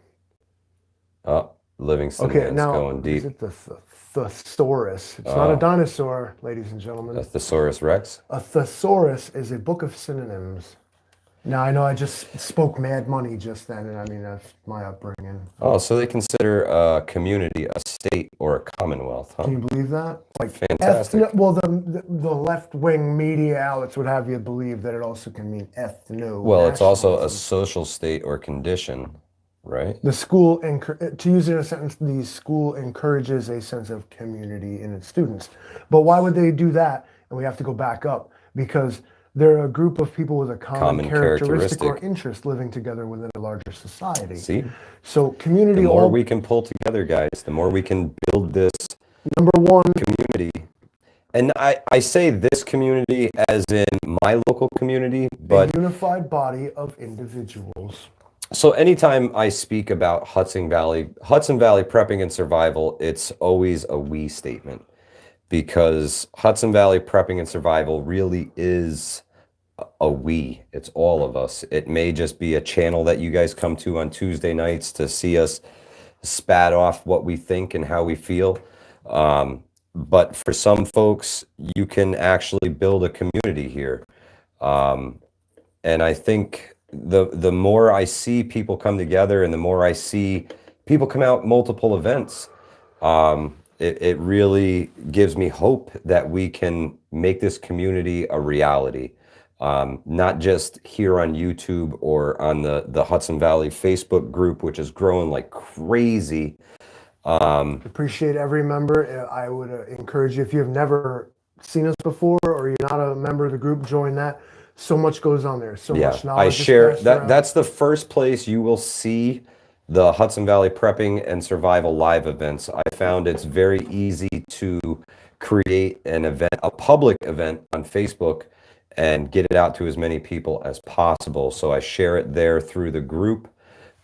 Oh, Livingston Okay, is now going deep. is it the thesaurus? It's not a dinosaur, ladies and gentlemen. A Thesaurus Rex. A thesaurus is a book of synonyms. Now I know I just spoke mad money just then, and I mean that's my upbringing. Oh, so they consider a community a state or a commonwealth, huh? Can you believe that? Like Fantastic. well, the left-wing media outlets would have you believe that it also can mean ethno. Well, it's also a social state or condition, right? The school, to use it in a sentence, the school encourages a sense of community in its students. But why would they do that? And we have to go back up because they're a group of people with a common characteristic or interest living together within a larger society. See? So community. The more we can pull together, guys, the more we can build this Number one. community. And I say this community as in my local community, but A unified body of individuals. so anytime I speak about Hudson Valley prepping and survival, it's always a we statement because Hudson Valley prepping and survival really is a we. It's all of us. It may just be a channel that you guys come to on Tuesday nights to see us spat off what we think and how we feel. But for some folks, you can actually build a community here. And I think the more I see people come together and the more I see people come out multiple events, it really gives me hope that we can make this community a reality. Not just here on YouTube or on the Hudson Valley Facebook group, which is growing like crazy. Appreciate every member. I would encourage you, if you've never seen us before or you're not a member of the group, join that. So much goes on there. So much knowledge. I share is passed that. around. That's the first place you will see the Hudson Valley Prepping and Survival live events. I found it's very easy to create an event, a public event on Facebook, and get it out to as many people as possible. So I share it there through the group.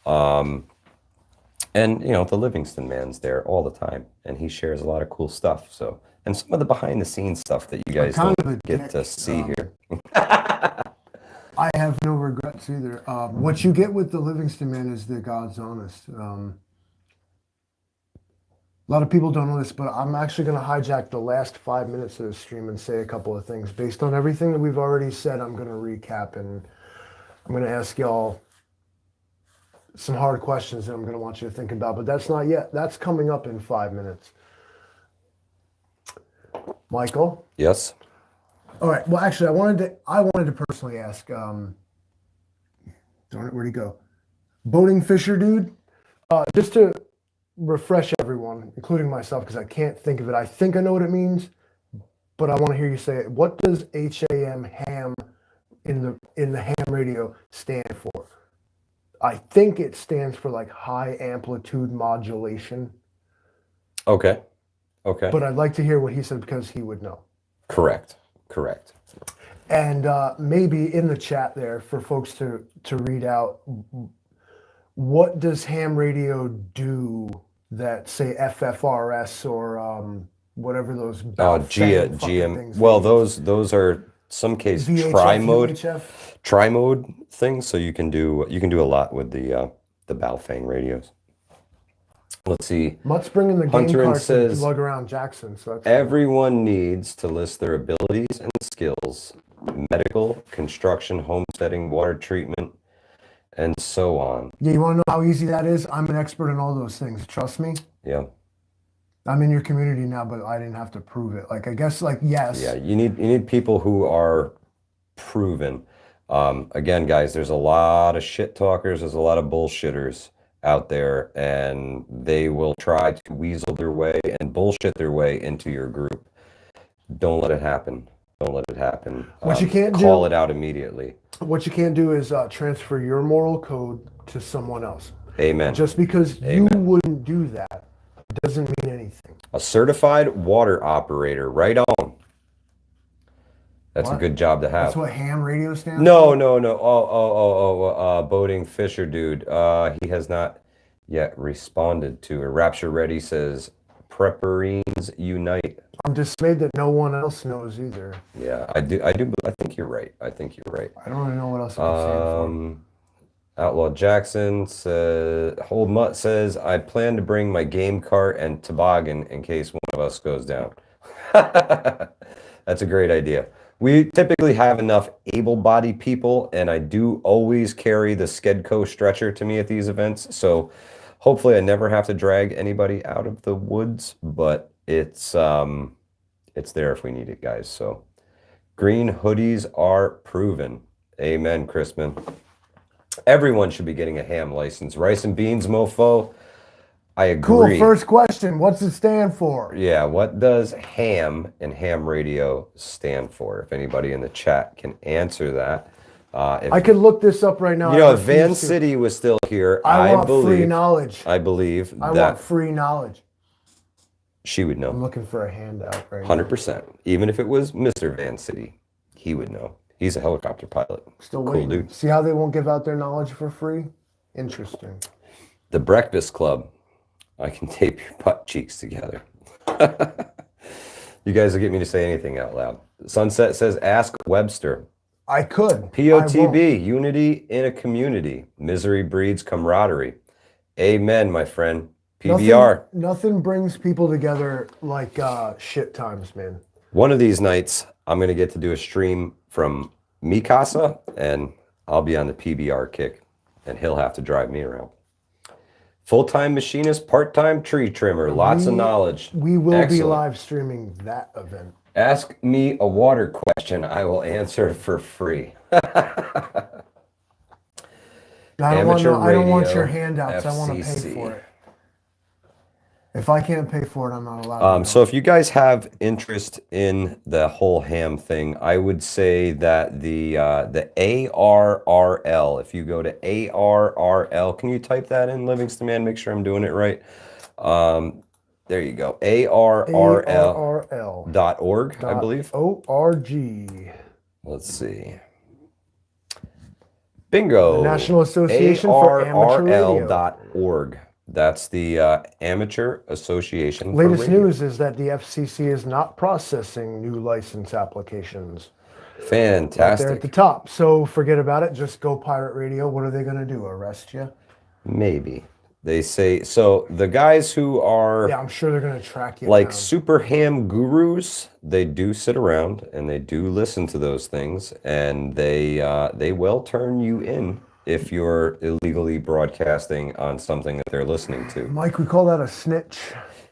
And the Livingston man's there all the time, and he shares a lot of cool stuff. So, and some of the behind the scenes stuff that you guys don't get to see here. I have no regrets either. What you get with the Livingston man is the God's honest. A lot of people don't know this, but I'm actually going to hijack the last 5 minutes of the stream and say a couple of things. Based on everything that we've already said, I'm going to recap, and I'm going to ask y'all some hard questions that I'm going to want you to think about, but that's not yet. That's coming up in 5 minutes. Michael? Yes? All right. Well, actually, I wanted to personally ask, darn it, where'd he go? Boating Fisher dude, just to refresh everyone, including myself, because I can't think of it. I think I know what it means, but I want to hear you say it. What does ham in the ham radio stand for? I think it stands for like high amplitude modulation. Okay. But I'd like to hear what he said because he would know. Correct. And maybe in the chat there for folks to read out, what does ham radio do that, say, FFRS or whatever those GM things? Well, those are some case tri-mode things, so you can do a lot with the Baofeng radios. Let's see. Mutt's bringing the Hunter game and card says, to lug around Jackson. So that's everyone needs to list their abilities and skills: medical, construction, homesteading, water treatment, and so on. Yeah, you want to know how easy that is? I'm an expert in all those things. Trust me. Yeah. I'm in your community now, but I didn't have to prove it. Like, I guess, like, yes. Yeah, you need people who are proven. Again, guys, there's a lot of shit talkers. There's a lot of bullshitters out there, and they will try to weasel their way and bullshit their way into your group. Don't let it happen. Don't let it happen. What you can't call it out immediately. What you can't do is transfer your moral code to someone else. Amen. Just because you wouldn't do that doesn't mean anything. A certified water operator, right on. That's a good job to have. That's what ham radio stands for? No. Boating Fisher dude. He has not yet responded to her. Rapture Ready says, Prepperines unite. I'm dismayed that no one else knows either. Yeah, I do. I think you're right. I don't really know what else I can say for. Outlaw Jackson says, Hold Mutt says, I plan to bring my game cart and toboggan in case one of us goes down. That's a great idea. We typically have enough able-bodied people, and I do always carry the Skedco stretcher to me at these events. So hopefully I never have to drag anybody out of the woods, but it's there if we need it, guys. So green hoodies are proven. Amen, Crispin. Everyone should be getting a ham license. Rice and beans, mofo. I agree. Cool. First question. What's it stand for? Yeah. What does ham and ham radio stand for? If anybody in the chat can answer that. I could look this up right now. If Van City was still here, I want free knowledge. I believe I want free knowledge. She would know. I'm looking for a handout right now. 100%. Even if it was Mr. Van City, he would know. He's a helicopter pilot. Still waiting. Cool dude. See how they won't give out their knowledge for free? Interesting. The Breakfast Club. I can tape your butt cheeks together. You guys will get me to say anything out loud. Sunset says, ask Webster. I could. POTB, unity in a community. Misery breeds camaraderie. Amen, my friend. PBR. Nothing brings people together like shit times, man. One of these nights, I'm going to get to do a stream from Mikasa, and I'll be on the PBR kick, and he'll have to drive me around. Full-time machinist, part-time tree trimmer, lots of knowledge. We will be live streaming that event. Ask me a water question. I will answer for free. I don't want your handouts. I want to pay for it. If I can't pay for it, I'm not allowed. So if you guys have interest in the whole ham thing, I would say that the ARRL, if you go to ARRL, can you type that in, Livingston Man? Make sure I'm doing it right. There you go. ARRL ARRL .org, I believe. .org. Let's see. Bingo. The National Association for Amateur Radio. ARRL.org. That's the Amateur Association for Latest Radio. news is that the FCC is not processing new license applications. Right Fantastic. there at the top. So forget about it. Just go pirate radio. What are they going to do? Arrest you? Maybe. They say, so the guys who are Yeah, I'm sure they're going to track you like down. super ham gurus, they do sit around and they do listen to those things, and they will turn you in if you're illegally broadcasting on something that they're listening to. Mike, we call that a snitch.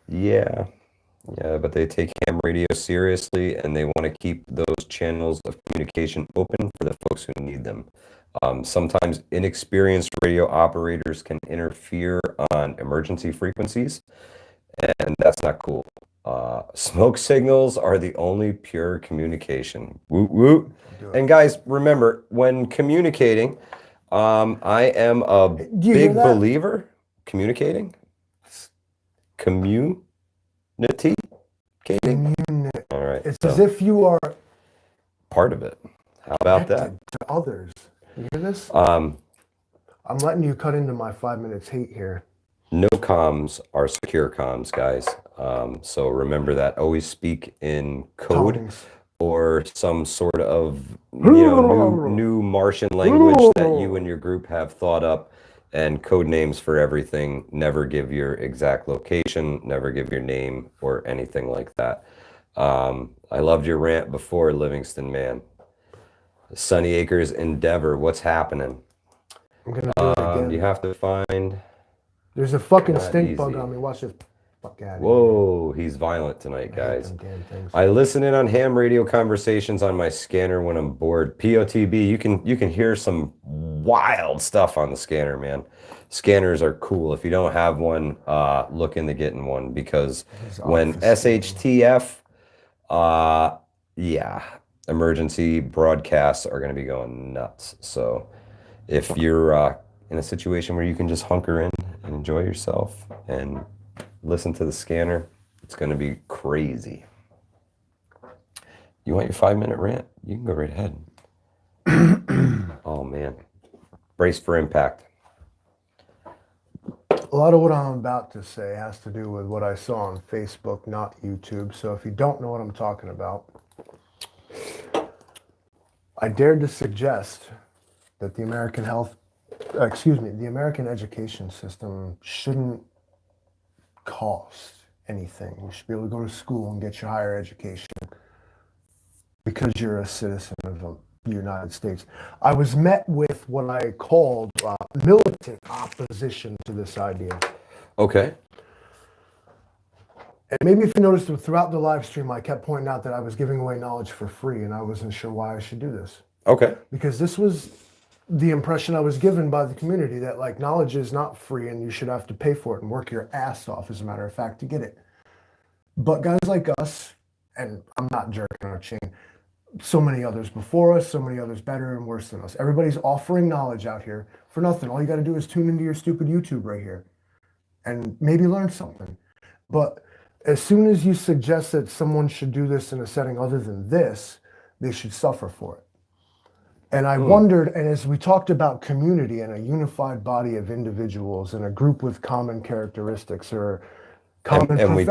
Yeah. Yeah, but they take ham radio seriously, and they want to keep those channels of communication open for the folks who need them. Sometimes inexperienced radio operators can interfere on emergency frequencies, and that's not cool. Smoke signals are the only pure communication. Woot woot. And guys, remember, when communicating, I am a you hear big that? believer. Communicating? Community? All right. It's so as if you are part of it. How about that? connected to others. You hear this? Um, I'm letting you cut into my 5 minutes hate here. no comms are secure comms, guys. So remember that. Always speak in code Tongues. or some sort of new Martian language that you and your group have thought up, and code names for everything. Never give your exact location, never give your name or anything like that. I loved your rant before, Livingston, man. Sunny Acres Endeavor, what's happening? I'm going to do it again. You have to find... There's a fucking Not stink bug easy. on me. Watch this. Fuck out of Whoa, he's violent tonight, here. I hate guys. them damn things. I listen in on ham radio conversations on my scanner when I'm bored. POTB, you can hear some wild stuff on the scanner, man. Scanners are cool. If you don't have one, look into getting one, because when SHTF, yeah, emergency broadcasts are going to be going nuts. So if you're in a situation where you can just hunker in and enjoy yourself and listen to the scanner, it's going to be crazy. You want your 5-minute rant? You can go right ahead. Oh, man. Brace for impact. A lot of what I'm about to say has to do with what I saw on Facebook, not YouTube. So if you don't know what I'm talking about, I dared to suggest that the American the American education system shouldn't cost anything. You should be able to go to school and get your higher education because you're a citizen of the United States. I was met with what I called militant opposition to this idea. Okay. And maybe if you noticed throughout the live stream, I kept pointing out that I was giving away knowledge for free, and I wasn't sure why I should do this. Okay. Because this was the impression I was given by the community, that like knowledge is not free and you should have to pay for it and work your ass off, as a matter of fact, to get it. But guys like us, and I'm not jerking our chain, so many others before us, so many others better and worse than us. Everybody's offering knowledge out here for nothing. All you got to do is tune into your stupid YouTube right here and maybe learn something. But as soon as you suggest that someone should do this in a setting other than this, they should suffer for it. And I wondered, and as we talked about community and a unified body of individuals and a group with common characteristics or common and we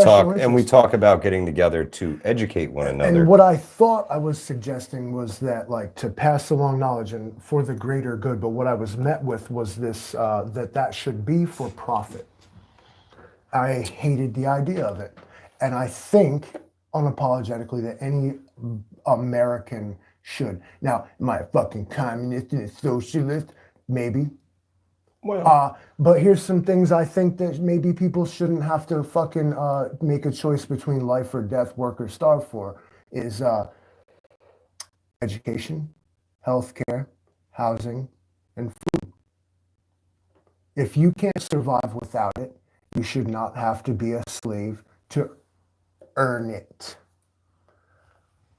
talk about getting together to educate one another. And what I thought I was suggesting was that, like, to pass along knowledge and for the greater good. But what I was met with was this, that should be for profit. I hated the idea of it. And I think unapologetically that any American should. Now, am I a fucking communist and a socialist? Maybe. Well, but here's some things I think that maybe people shouldn't have to fucking make a choice between life or death, work or starve for, is education, healthcare, housing, and food. If you can't survive without it, you should not have to be a slave to earn it.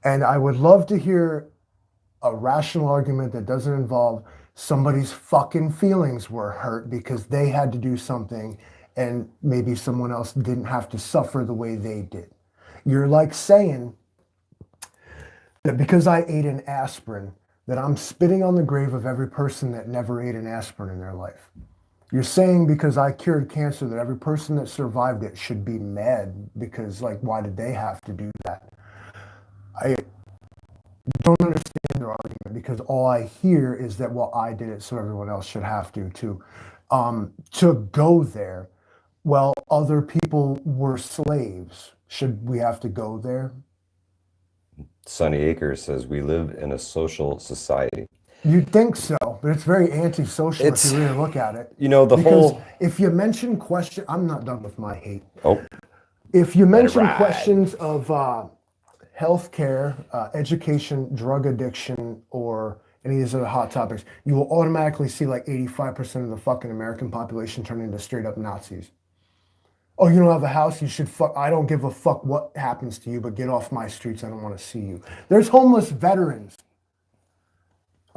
And I would love to hear a rational argument that doesn't involve somebody's fucking feelings were hurt because they had to do something and maybe someone else didn't have to suffer the way they did. You're like saying that because I ate an aspirin, that I'm spitting on the grave of every person that never ate an aspirin in their life. You're saying because I cured cancer that every person that survived it should be mad because, like, why did they have to do that? I don't understand their argument because all I hear is that, well, I did it, so everyone else should have to too. To go there, well, other people were slaves. Should we have to go there? Sonny Akers says we live in a social society. You'd think so, but it's very anti-social if It's, you really look at it. you know, the Because whole, if you mention question, I'm not done with my hate. oh, If you let it mention ride. questions of healthcare, education, drug addiction, or any of these other hot topics, you will automatically see like 85% of the fucking American population turn into straight up Nazis. Oh, you don't have a house? You should fuck. I don't give a fuck what happens to you, but get off my streets. I don't want to see you. There's homeless veterans.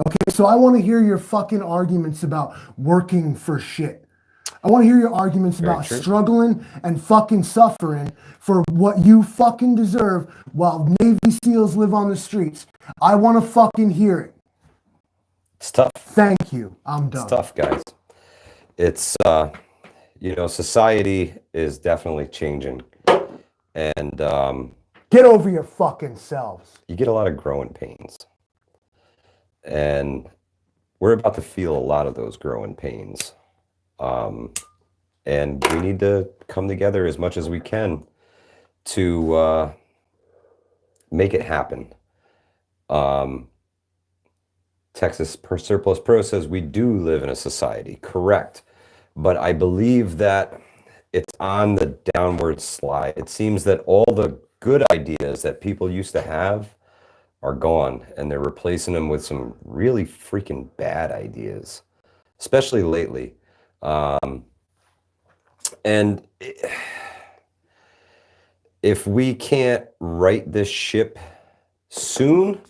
Okay, so I want to hear your fucking arguments about working for shit. I want to hear your arguments about struggling and fucking suffering for what you fucking deserve while Navy SEALs live on the streets. I want to fucking hear it. It's tough. Thank you. I'm done. It's tough, guys. It's, you know, society is definitely changing. And Get over your fucking selves. you get a lot of growing pains. And we're about to feel a lot of those growing pains. And we need to come together as much as we can to make it happen. Texas Surplus Pro says we do live in a society, correct. But I believe that it's on the downward slide. It seems that all the good ideas that people used to have are gone, and they're replacing them with some really freaking bad ideas, especially lately. And if we can't right this ship soon,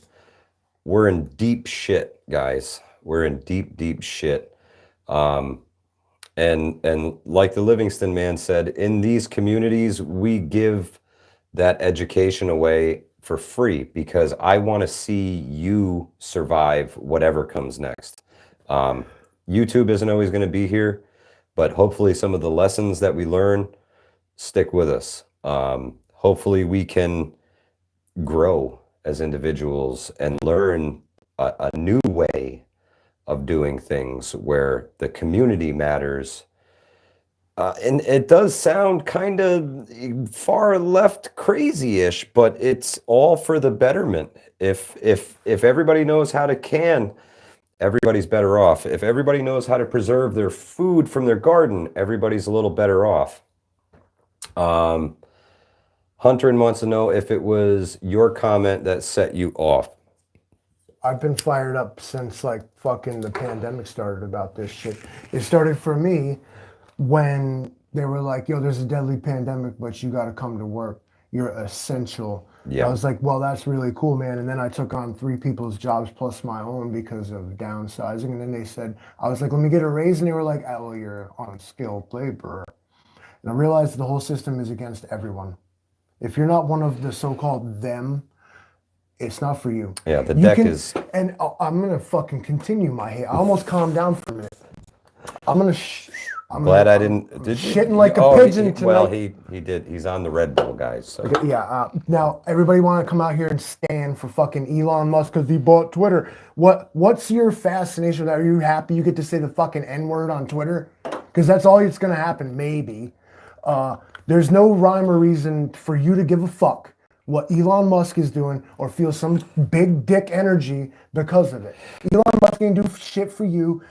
we're in deep shit, guys. We're in deep, deep shit. And like the Livingston man said, in these communities, we give that education away for free because I want to see you survive whatever comes next. YouTube isn't always going to be here, but hopefully some of the lessons that we learn stick with us. Hopefully we can grow as individuals and learn a new way of doing things where the community matters. And it does sound kind of far left crazy-ish, but it's all for the betterment. If everybody knows how to can, everybody's better off. If everybody knows how to preserve their food from their garden, everybody's a little better off. Hunter wants to know if it was your comment that set you off. I've been fired up since like fucking the pandemic started about this shit. It started for me when they were like, yo, there's a deadly pandemic, but you got to come to work. You're essential. Yeah. I was like, well, that's really cool, man. And then I took on 3 people's jobs plus my own because of downsizing. And then they said, I was like, let me get a raise. And they were like, oh, well, you're unskilled labor. And I realized the whole system is against everyone. If you're not one of the so-called them, it's not for you. Yeah, the deck is... And I'm going to fucking continue my hate. I almost calmed down for a minute. I'm going to... I'm glad I didn't... Did you? Shitting like a pigeon tonight. Well, he did. He's on the Red Bull, guys. So. Okay, yeah. Now, everybody want to come out here and stand for fucking Elon Musk because he bought Twitter. What's your fascination with that? Are you happy you get to say the fucking N-word on Twitter? Because that's all that's going to happen, maybe. There's no rhyme or reason for you to give a fuck what Elon Musk is doing or feel some big dick energy because of it. Elon Musk ain't do shit for you.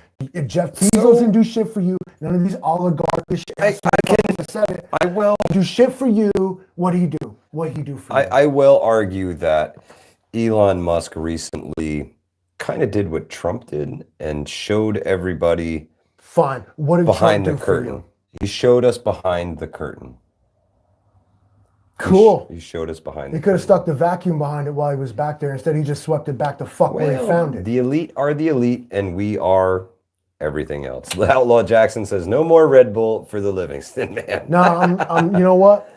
Jeff Bezos didn't do shit for you. None of these oligarchish I will do shit for you. What do you do? What he do for you? I will argue that Elon Musk recently kind of did what Trump did and showed everybody Fine. What did behind Trump the do for curtain. you? He showed us behind the curtain. Cool. He showed us behind the curtain. He could have stuck the vacuum behind it while he was back there. Instead, he just swept it back to fuck where he found it. The elite are the elite, and we are everything else. Outlaw Jackson says, no more Red Bull for the Livingston man. No, you know what?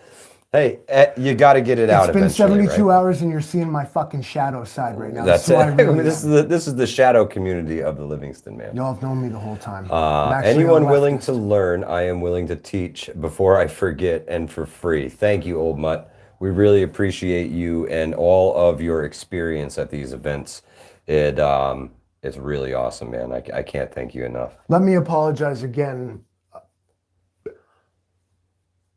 Hey, you got to get it out It's been eventually, 72 right? hours and you're seeing my fucking shadow side right now. That's This is who it. I really This am. is the shadow community of the Livingston man. Y'all have known me the whole time. I'm actually a Anyone willing to leftist. learn, I am willing to teach before I forget and for free. Thank you, Old Mutt. We really appreciate you and all of your experience at these events. It's really awesome, man. I can't thank you enough. Let me apologize again.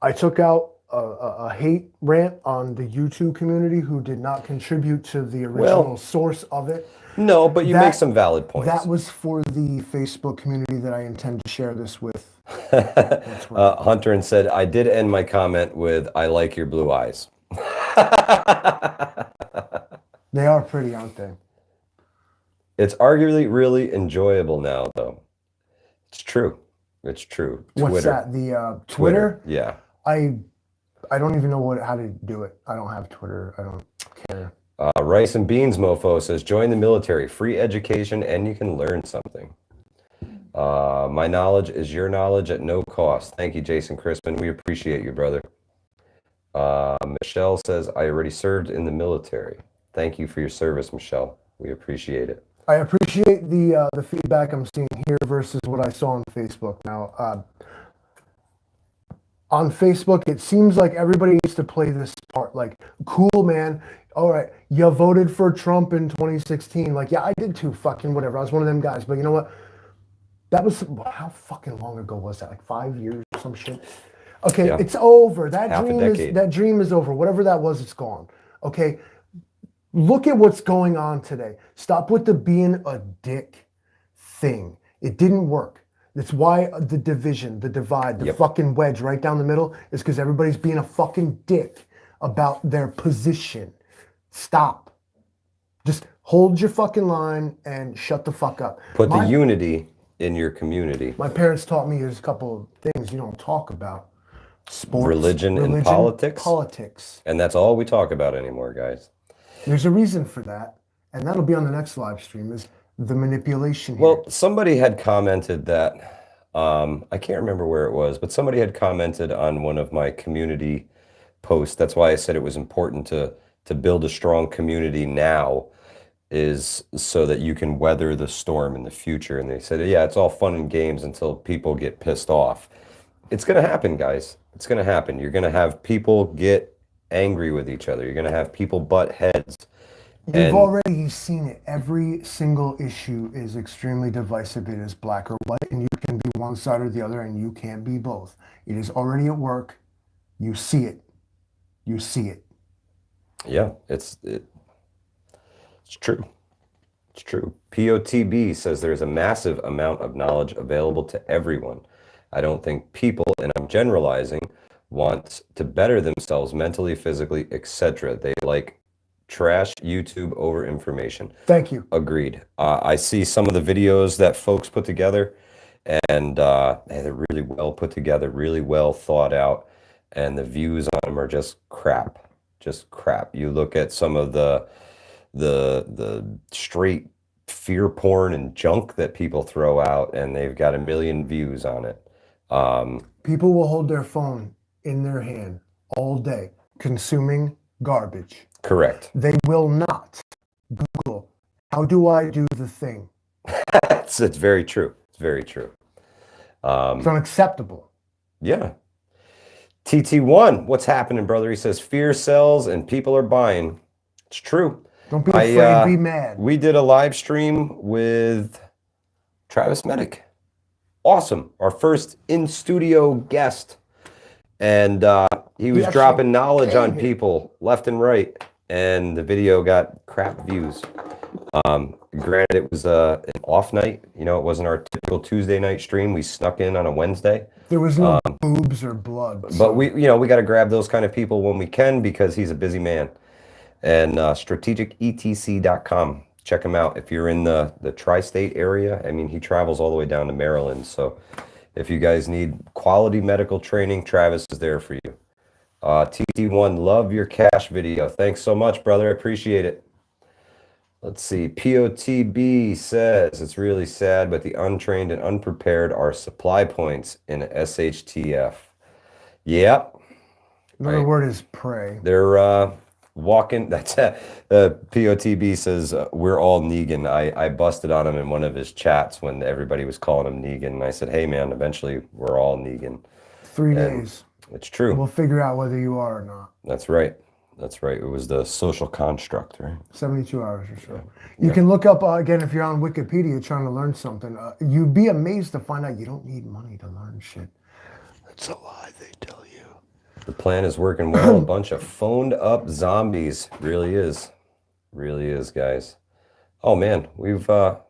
I took out a hate rant on the YouTube community who did not contribute to the original source of it. No, but you make some valid points. That was for the Facebook community that I intend to share this with. Hunter and said, I did end my comment with, I like your blue eyes. They are pretty, aren't they? It's arguably really enjoyable now, though. It's true. It's true. What's that? The Twitter? Yeah. I don't even know how to do it. I don't have Twitter. I don't care. Rice and Beans Mofo says, join the military, free education, and you can learn something. My knowledge is your knowledge at no cost. Thank you, Jason Crispin. We appreciate you, brother. Michelle says, I already served in the military. Thank you for your service, Michelle. We appreciate it. I appreciate the feedback I'm seeing here versus what I saw on Facebook. Now, on Facebook, it seems like everybody needs to play this part. Like, cool, man. All right, you voted for Trump in 2016. Like, yeah, I did too. Fucking whatever. I was one of them guys. But you know what? That was, how fucking long ago was that? Like 5 years or some shit. Okay, yeah. It's over. That dream is over. Whatever that was, it's gone. Okay. Look at what's going on today. Stop with the being a dick thing. It didn't work. That's why the division, the divide, the fucking wedge right down the middle is because everybody's being a fucking dick about their position. Stop. Just hold your fucking line and shut the fuck up. Put the unity in your community. My parents taught me there's a couple of things you don't talk about. Sports, religion and politics. Politics. And that's all we talk about anymore, guys. There's a reason for that, and that'll be on the next live stream, is the manipulation here. Well, somebody had commented that, I can't remember where it was, but somebody had commented on one of my community posts. That's why I said it was important to build a strong community now, is so that you can weather the storm in the future. And they said, yeah, it's all fun and games until people get pissed off. It's going to happen, guys. It's going to happen. You're going to have people get angry with each other. You're going to have people butt heads. You've already seen it. Every single issue is extremely divisive. It is black or white, and you can be one side or the other, and you can't be both. It is already at work. You see it. You see it. Yeah, it's true. It's true. POTB says there's a massive amount of knowledge available to everyone. I don't think people, and I'm generalizing, want to better themselves mentally, physically, etc. They like trash YouTube over information. Thank you. Agreed. I see some of the videos that folks put together, and they're really well put together, really well thought out, and the views on them are just crap. Just crap. You look at some of the straight fear porn and junk that people throw out, and they've got 1 million views on it. People will hold their phone in their hand all day consuming garbage. Correct. They will not Google, how do I do the thing? It's very true. It's very true. It's unacceptable. Yeah. TT1, what's happening, brother? He says, fear sells and people are buying. It's true. Don't be afraid, be mad. We did a live stream with Travis Medic. Awesome. Our first in-studio guest. And he was dropping knowledge on people left and right. And the video got crap views. Granted, it was an off night. You know, it wasn't our typical Tuesday night stream. We snuck in on a Wednesday. There was no boobs or blood. But we got to grab those kind of people when we can, because he's a busy man. And strategicetc.com. Check him out if you're in the tri-state area. I mean, he travels all the way down to Maryland. So if you guys need quality medical training, Travis is there for you. TT1, love your cash video. Thanks so much, brother. I appreciate it. Let's see. POTB says it's really sad, but the untrained and unprepared are supply points in SHTF. Yep. Another Right. word is pray. They're walking. That's POTB says we're all Negan. I busted on him in one of his chats when everybody was calling him Negan, and I said, "Hey man, eventually we're all Negan." 3 And days. it's true. We'll figure out whether you are or not. That's right. That's right. It was the social construct, right? 72 hours or so. You can look up, again, if you're on Wikipedia trying to learn something, you'd be amazed to find out you don't need money to learn shit. That's a lie, they tell you. The plan is working well. A bunch of phoned up zombies. Really is. Really is, guys. Oh man, we're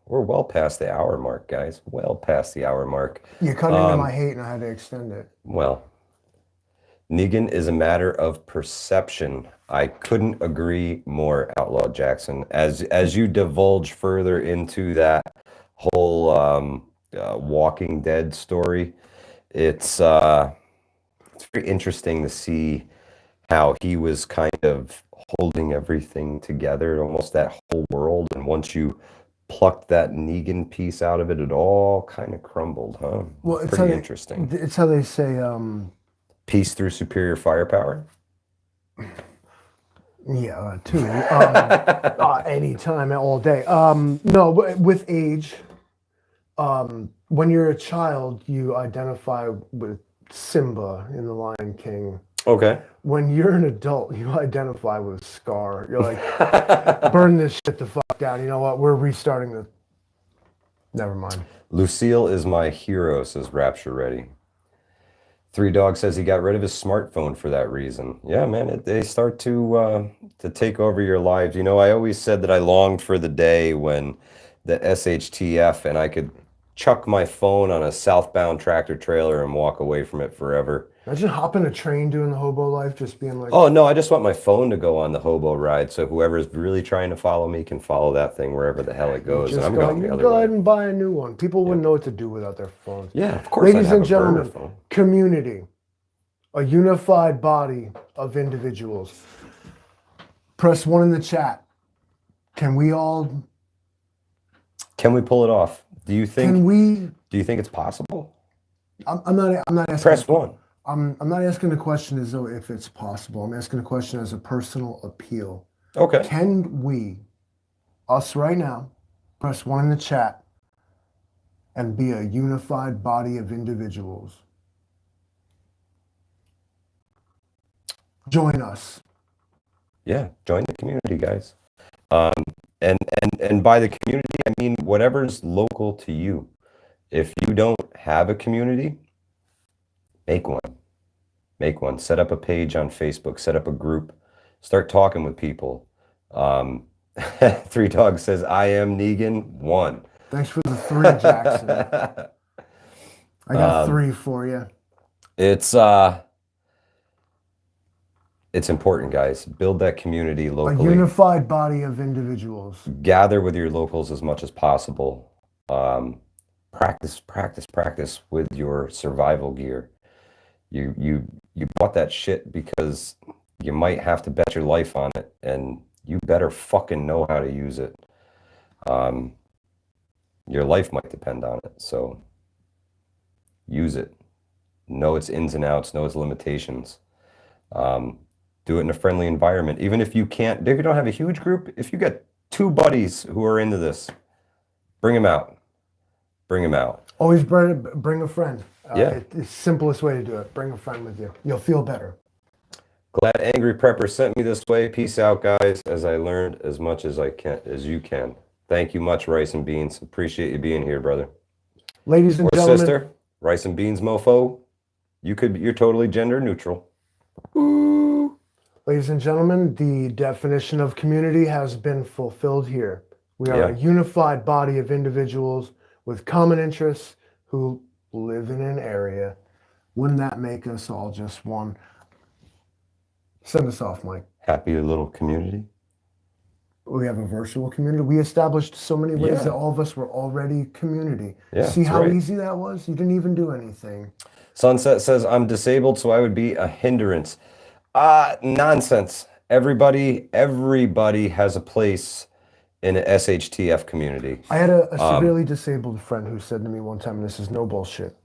well past the hour mark, guys. Well past the hour mark. You cut into my hate and I had to extend it. Well, Negan is a matter of perception. I couldn't agree more, Outlaw Jackson. As you divulge further into that whole Walking Dead story, it's very interesting to see how he was kind of holding everything together, almost that whole world. And once you plucked that Negan piece out of it, it all kind of crumbled, huh? Well, it's Pretty how interesting. It's how they say, Peace through superior firepower. yeah, too. Anytime, all day. No, but with age, when you're a child, you identify with Simba in The Lion King. Okay. When you're an adult, you identify with Scar. You're like, burn this shit the fuck down. You know what? We're restarting the. Never mind. Lucille is my hero, says Rapture Ready. Three Dog says he got rid of his smartphone for that reason. Yeah, man, they start to take over your lives. You know, I always said that I longed for the day when the SHTF and I could chuck my phone on a southbound tractor trailer and walk away from it forever. Imagine hopping a train doing the hobo life, just being like, Oh, no, I just want my phone to go on the hobo ride so whoever's really trying to follow me can follow that thing wherever the hell it goes. And just I'm go, going the other go way. ahead and buy a new one. People wouldn't know what to do without their phones. Yeah, of course. I'd Ladies have and a burner gentlemen, phone. community, a unified body of individuals. Press 1 in the chat. Can we all? Can we pull it off? Do you think? Can we? Do you think it's possible? I'm not asking. Press 1. I'm not asking the question as though if it's possible. I'm asking the question as a personal appeal. Okay. Can we, us right now, press 1 in the chat and be a unified body of individuals? Join us. Yeah, join the community, guys. And by the community, I mean whatever's local to you. If you don't have a community, make one. Make one. Set up a page on Facebook. Set up a group. Start talking with people. Three Dog says, I am Negan 1. Thanks for the 3, Jackson. I got 3 for you. It's important, guys. Build that community A locally. unified body of individuals. Gather with your locals as much as possible. Practice with your survival gear. You bought that shit because you might have to bet your life on it, and you better fucking know how to use it. Your life might depend on it, so use it. Know its ins and outs, know its limitations. Do it in a friendly environment. Even if you can't, if you don't have a huge group, if you got 2 buddies who are into this, bring them out. Bring them out. Always bring a friend. Yeah. It's the simplest way to do it. Bring a friend with you. You'll feel better. Glad Angry Prepper sent me this way. Peace out, guys, as I learned as much as you can. Thank you much, Rice and Beans. Appreciate you being here, brother. Ladies and Or gentlemen. sister, Rice and Beans mofo. You're totally gender neutral. Ooh. Ladies and gentlemen, the definition of community has been fulfilled here. We are a unified body of individuals with common interests who live in an area. Wouldn't that make us all just one? Send us off, Mike. Happy little community. We have a virtual community. We established so many ways Yeah. that all of us were already community. Yeah, See that's how right. easy that was? You didn't even do anything. Sunset says, I'm disabled, so I would be a hindrance. Nonsense. Everybody has a place in a SHTF community. I had a severely disabled friend who said to me one time, and this is no bullshit,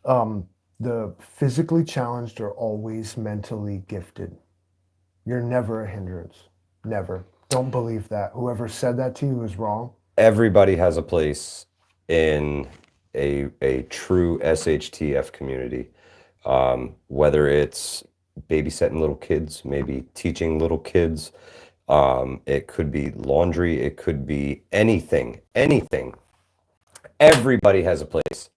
the physically challenged are always mentally gifted. You're never a hindrance. Never. Don't believe that. Whoever said that to you is wrong. Everybody has a place in a true SHTF community, whether it's babysitting little kids, maybe teaching little kids. It could be laundry. It could be anything, anything. Everybody has a place.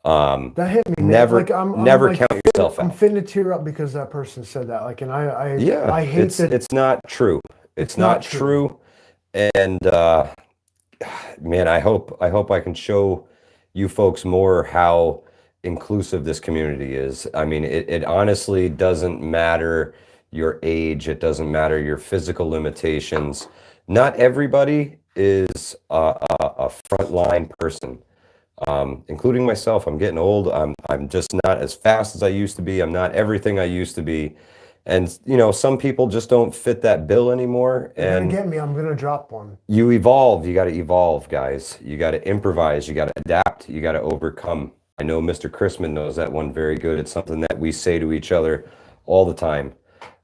That hit me, man. Never, Like I'm never like, count yourself I'm out. finna tear up because that person said that. Like, and Yeah, I hate that. it's not true. It's not true. And man, I hope I can show you folks more how inclusive this community is. I mean, it honestly doesn't matter your age. It doesn't matter your physical limitations. Not everybody is a frontline person, including myself. I'm getting old. I'm just not as fast as I used to be. I'm not everything I used to be. And you know, some people just don't fit that bill anymore. You're gonna And get me. I'm gonna drop one. you evolve. You got to evolve, guys. You got to improvise. You got to adapt. You got to overcome. I know Mr. Chrisman knows that one very good. It's something that we say to each other all the time.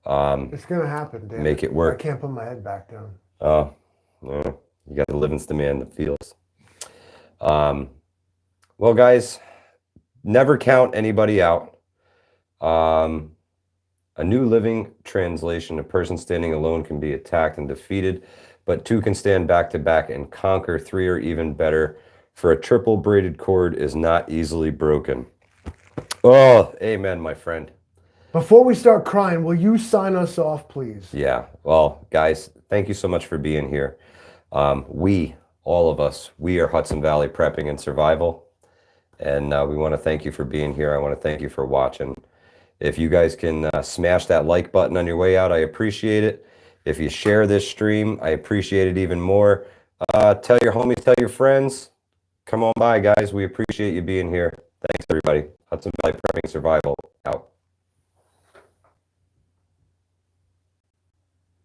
It's gonna happen, Dan. Make it work. I can't put my head back down. Oh, no, you got the Livingston man that feels. Well, guys, never count anybody out. A New Living Translation: a person standing alone can be attacked and defeated, but two can stand back to back and conquer. Three are even better, for a triple braided cord is not easily broken. Oh, amen, my friend. Before we start crying, will you sign us off, please? Yeah, well, guys, thank you so much for being here. All of us, we are Hudson Valley Prepping and Survival, and we want to thank you for being here. I want to thank you for watching. If you guys can smash that like button on your way out, I appreciate it. If you share this stream, I appreciate it even more. Tell your homies, tell your friends. Come on by, guys. We appreciate you being here. Thanks, everybody. Hudson Valley Prepping Survival, out.